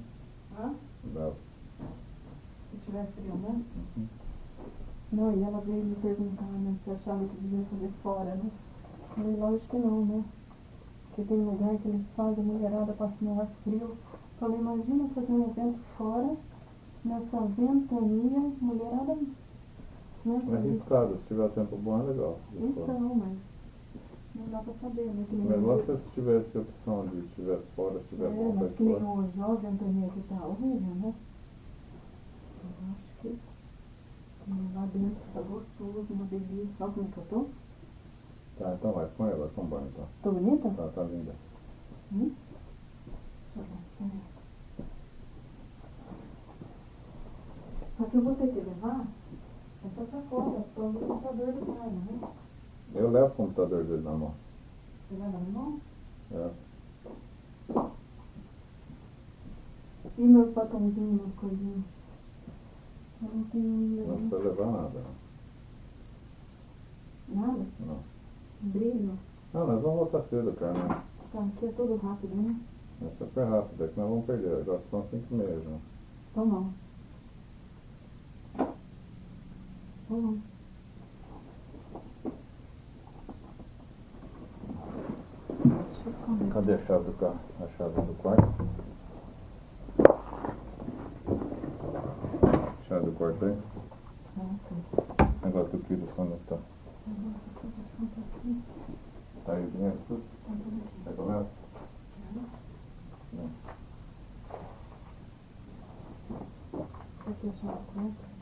Speaker 17: Hã?
Speaker 20: Bravo.
Speaker 17: Se tiver frio, né? Não, e ela veio me perguntar, né, se eu achava que devia fazer fora, né? Eu falei, lógico que não, né? Porque tem lugar que eles fazem, a mulherada passa no ar frio. Eu falei, imagina fazer um evento fora, nessa ventania, mulherada, né?
Speaker 20: É arriscado, se tiver tempo bom é legal.
Speaker 17: Então, mas não dá pra saber, né? Que nem
Speaker 20: O negócio é se tivesse a opção de estiver fora, se estiver bom,
Speaker 17: mas
Speaker 20: vai
Speaker 17: que nem
Speaker 20: fora.
Speaker 17: hoje, ó, a ventania que tá horrível, né? Eu acho que lá dentro tá gostoso, uma delícia. Olha como é que eu tô?
Speaker 20: Tá, então vai, põe ela, toma banho então.
Speaker 17: Tô bonita?
Speaker 20: Tá linda.
Speaker 17: Deixa eu ver, peraí. Só que eu vou ter que levar essa sacola para o computador do pai, né?
Speaker 20: Eu levo o computador dele na mão.
Speaker 17: Você leva na mão?
Speaker 20: É.
Speaker 17: E meus batomzinhos, meus coisinhas? Eu não tenho...
Speaker 20: Não precisa levar nada.
Speaker 17: Nada?
Speaker 20: Não.
Speaker 17: Brilho?
Speaker 20: Não, nós vamos voltar cedo, cara.
Speaker 17: Tá, aqui é tudo rápido, né?
Speaker 20: É super rápido, é que nós vamos perder. Agora são 5h30 já.
Speaker 17: Então não. Então não. Deixa eu esconder.
Speaker 20: Cadê a chave do carro? A chave do quarto? Chave do quarto aí? Negócio do filho, quando está? Tá aí dentro tudo? Quer que eu levo? Não.
Speaker 17: Aqui a chave do quarto.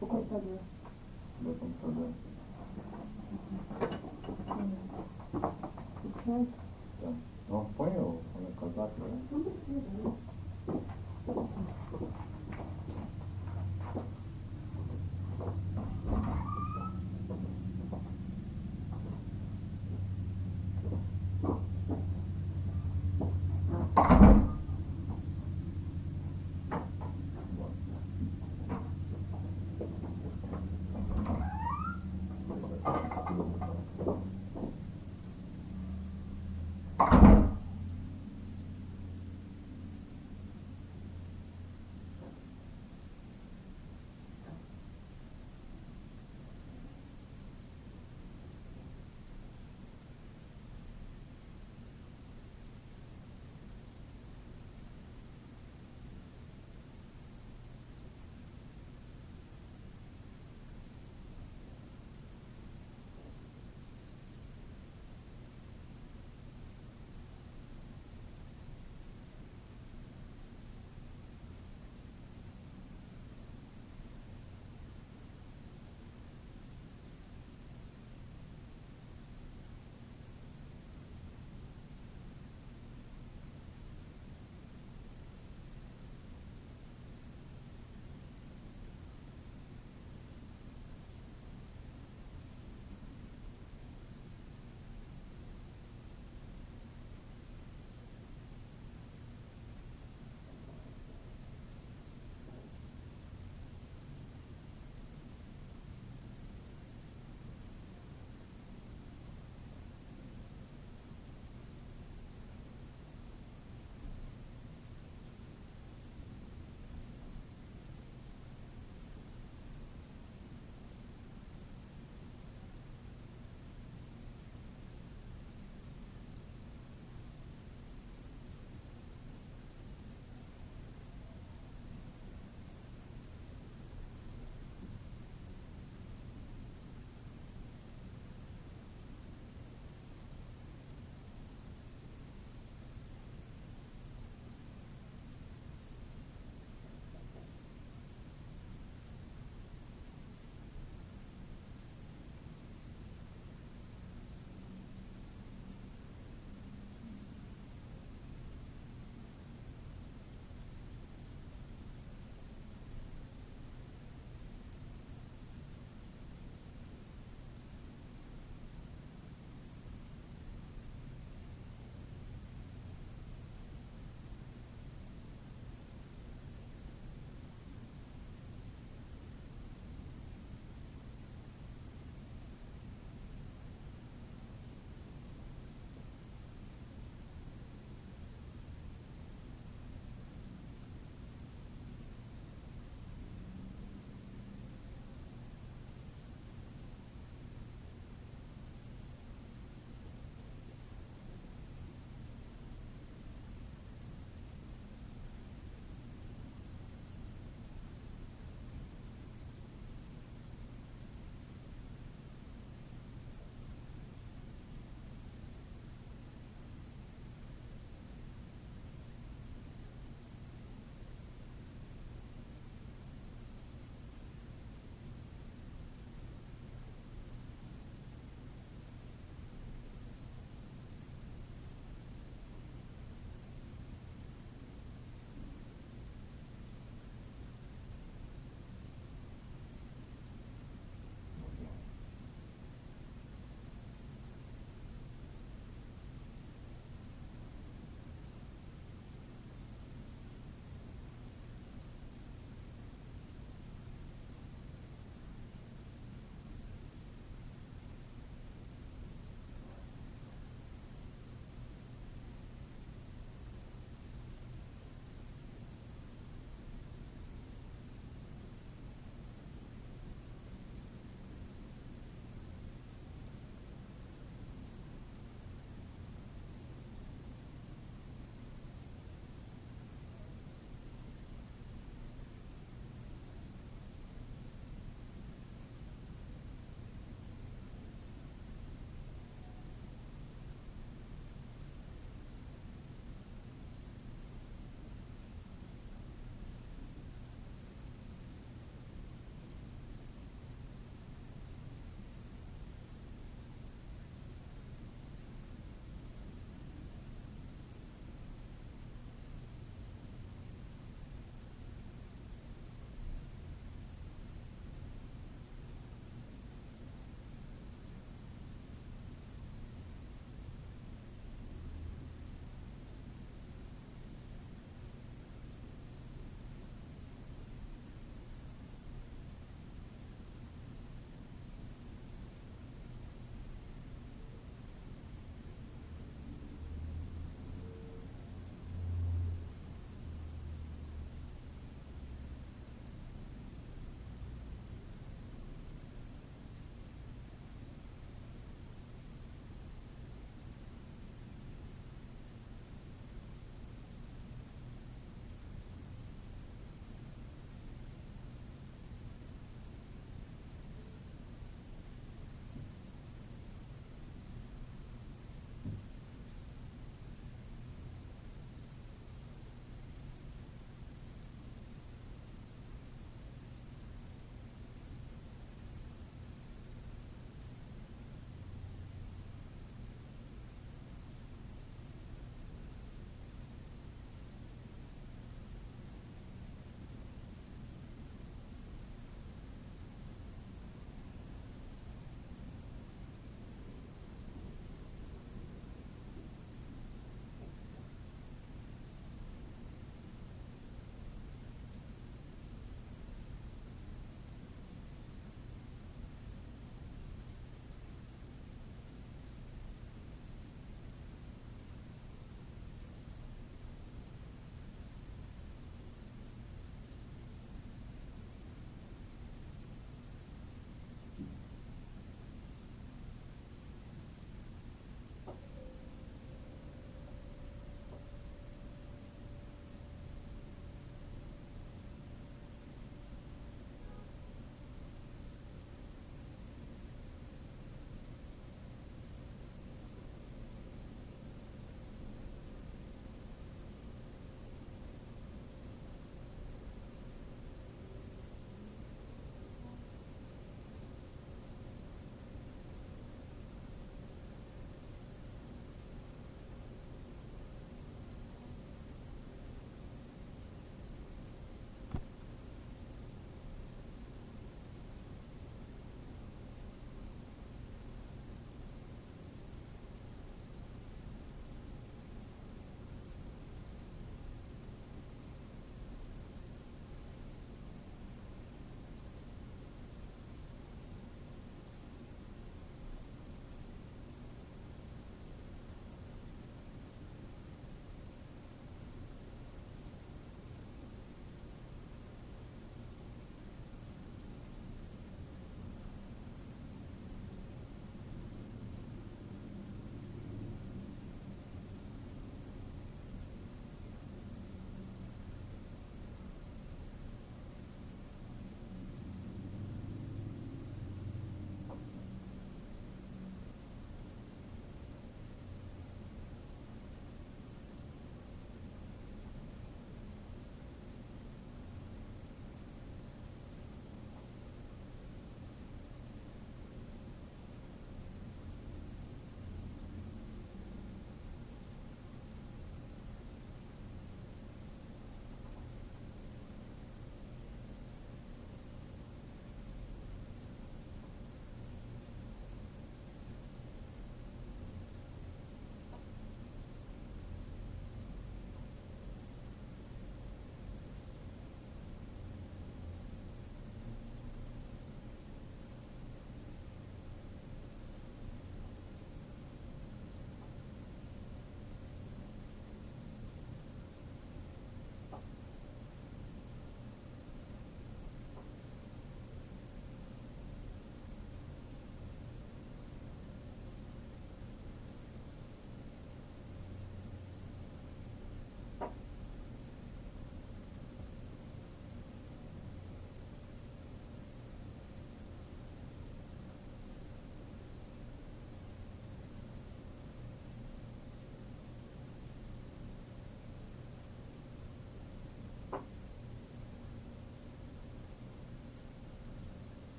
Speaker 17: O computador.
Speaker 20: Meu computador.
Speaker 17: Tudo certo?
Speaker 20: Tá. Não, põe o contato aí.
Speaker 17: Não precisa, né?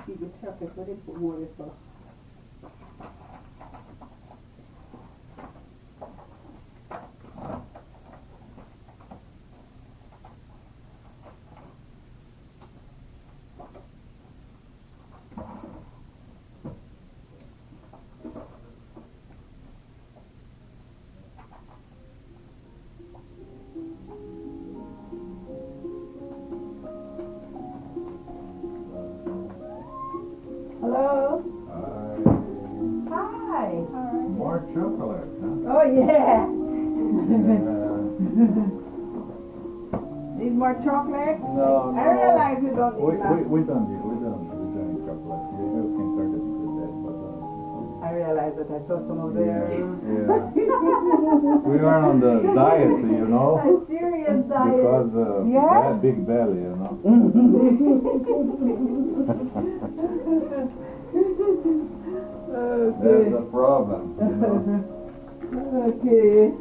Speaker 17: Keep it perfect, but it put more of it. Hello? Hi.
Speaker 20: More chocolate, huh?
Speaker 17: Oh, yeah. Need more chocolate?
Speaker 20: No,
Speaker 17: I realize we don't need that.
Speaker 20: we don't need chocolate. You can turn it into that, but
Speaker 17: I realize that I saw some of them.
Speaker 20: we are on the diet, you know.
Speaker 17: A serious diet.
Speaker 20: Because
Speaker 17: Yeah?
Speaker 20: big belly, you know. That's a problem, you know.
Speaker 17: Okay.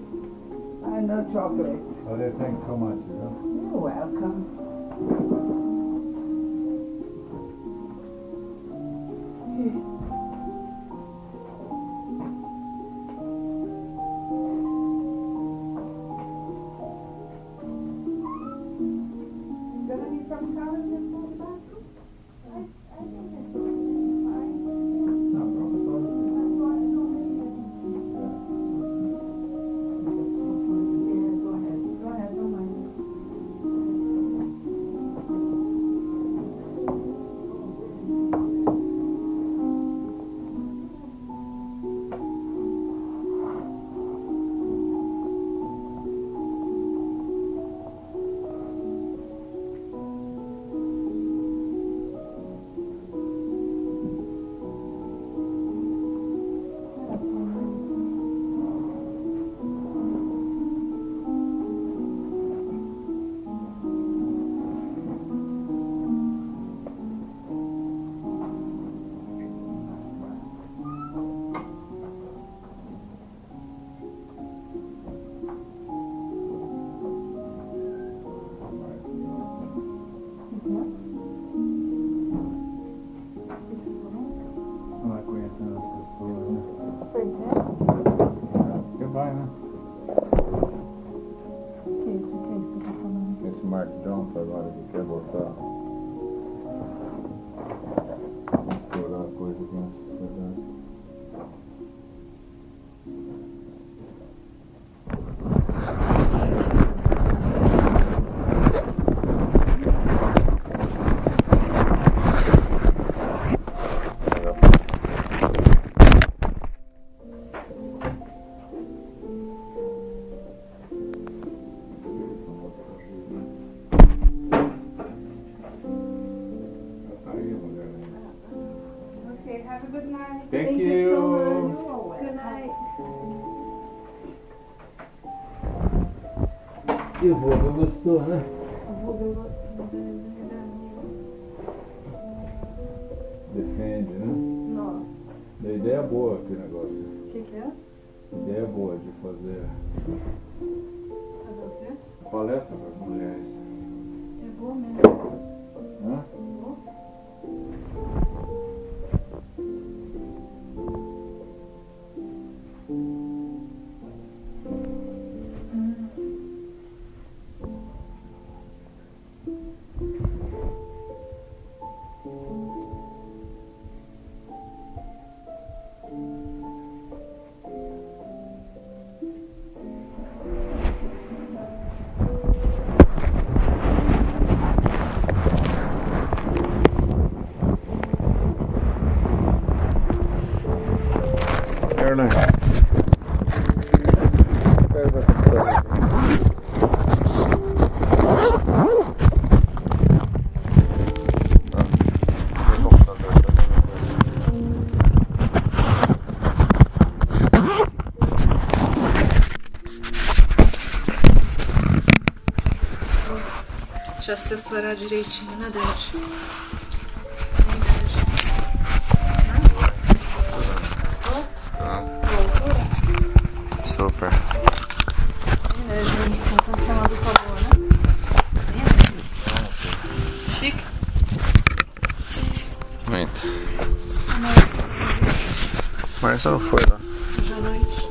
Speaker 17: I know chocolate.
Speaker 20: Well, thanks so much, you know.
Speaker 17: You're welcome. Gonna need some colors in the bathroom? I think it's fine.
Speaker 20: No problem.
Speaker 17: Yeah, go ahead. Go ahead, don't mind.
Speaker 20: Vai conhecendo as pessoas, né? Goodbye, né? Esse Mark Johnson agora que quer voltar. Explorar coisa aqui na sociedade.
Speaker 17: Okay, have a good night.
Speaker 20: Thank you.
Speaker 17: So much. Good night.
Speaker 20: E o Voga gostou, né? Defende, né?
Speaker 17: Nossa.
Speaker 20: Da ideia boa aqui o negócio.
Speaker 17: O que é?
Speaker 20: Ideia boa de fazer
Speaker 17: Fazer o quê?
Speaker 20: palestra para as mulheres.
Speaker 17: É bom mesmo.
Speaker 20: Hã? Very nice.
Speaker 17: Deixa eu assessorar direitinho, né, Dante?
Speaker 20: Super.
Speaker 17: Gente, sensacional do favor, né?
Speaker 20: Marcia não foi lá.
Speaker 17: Hoje à noite.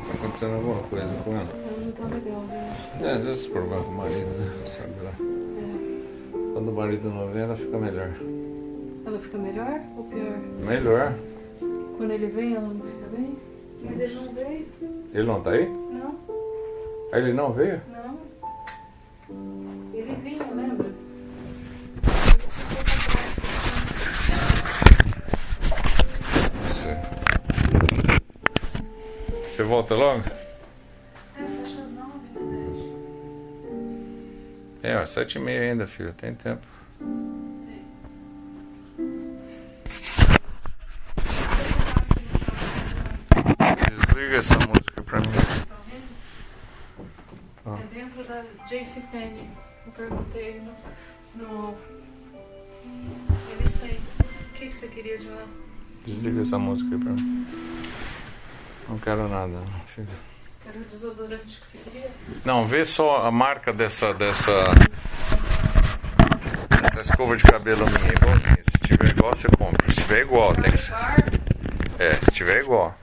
Speaker 20: Tá acontecendo alguma coisa com ela?
Speaker 17: Não tá legal, né?
Speaker 20: Às vezes problema com o marido, né? Sabe lá. Quando o marido não vem, ela fica melhor.
Speaker 17: Ela fica melhor ou pior?
Speaker 20: Melhor.
Speaker 17: Quando ele vem, ela não fica bem? Mas ele não veio.
Speaker 20: Ele não tá aí?
Speaker 17: Não,
Speaker 20: Ah, ele não veio?
Speaker 17: não. Ele vinha, lembra?
Speaker 20: Não sei. Você volta logo?
Speaker 17: Fecha às 9, né?
Speaker 20: É, ó, 7h30 ainda, filho. Tem tempo. Desliga essa música pra mim.
Speaker 17: É dentro da JCPenney. Eu perguntei no. Eles têm. O que você queria de lá?
Speaker 20: Desliga essa música aí pra mim. Não quero nada, filho.
Speaker 17: Era o desodorante que você queria?
Speaker 20: Não, vê só a marca dessa escova de cabelo minha, igualzinha. Se tiver igual, você compra. Se tiver igual, tem que ser. É, se tiver igual.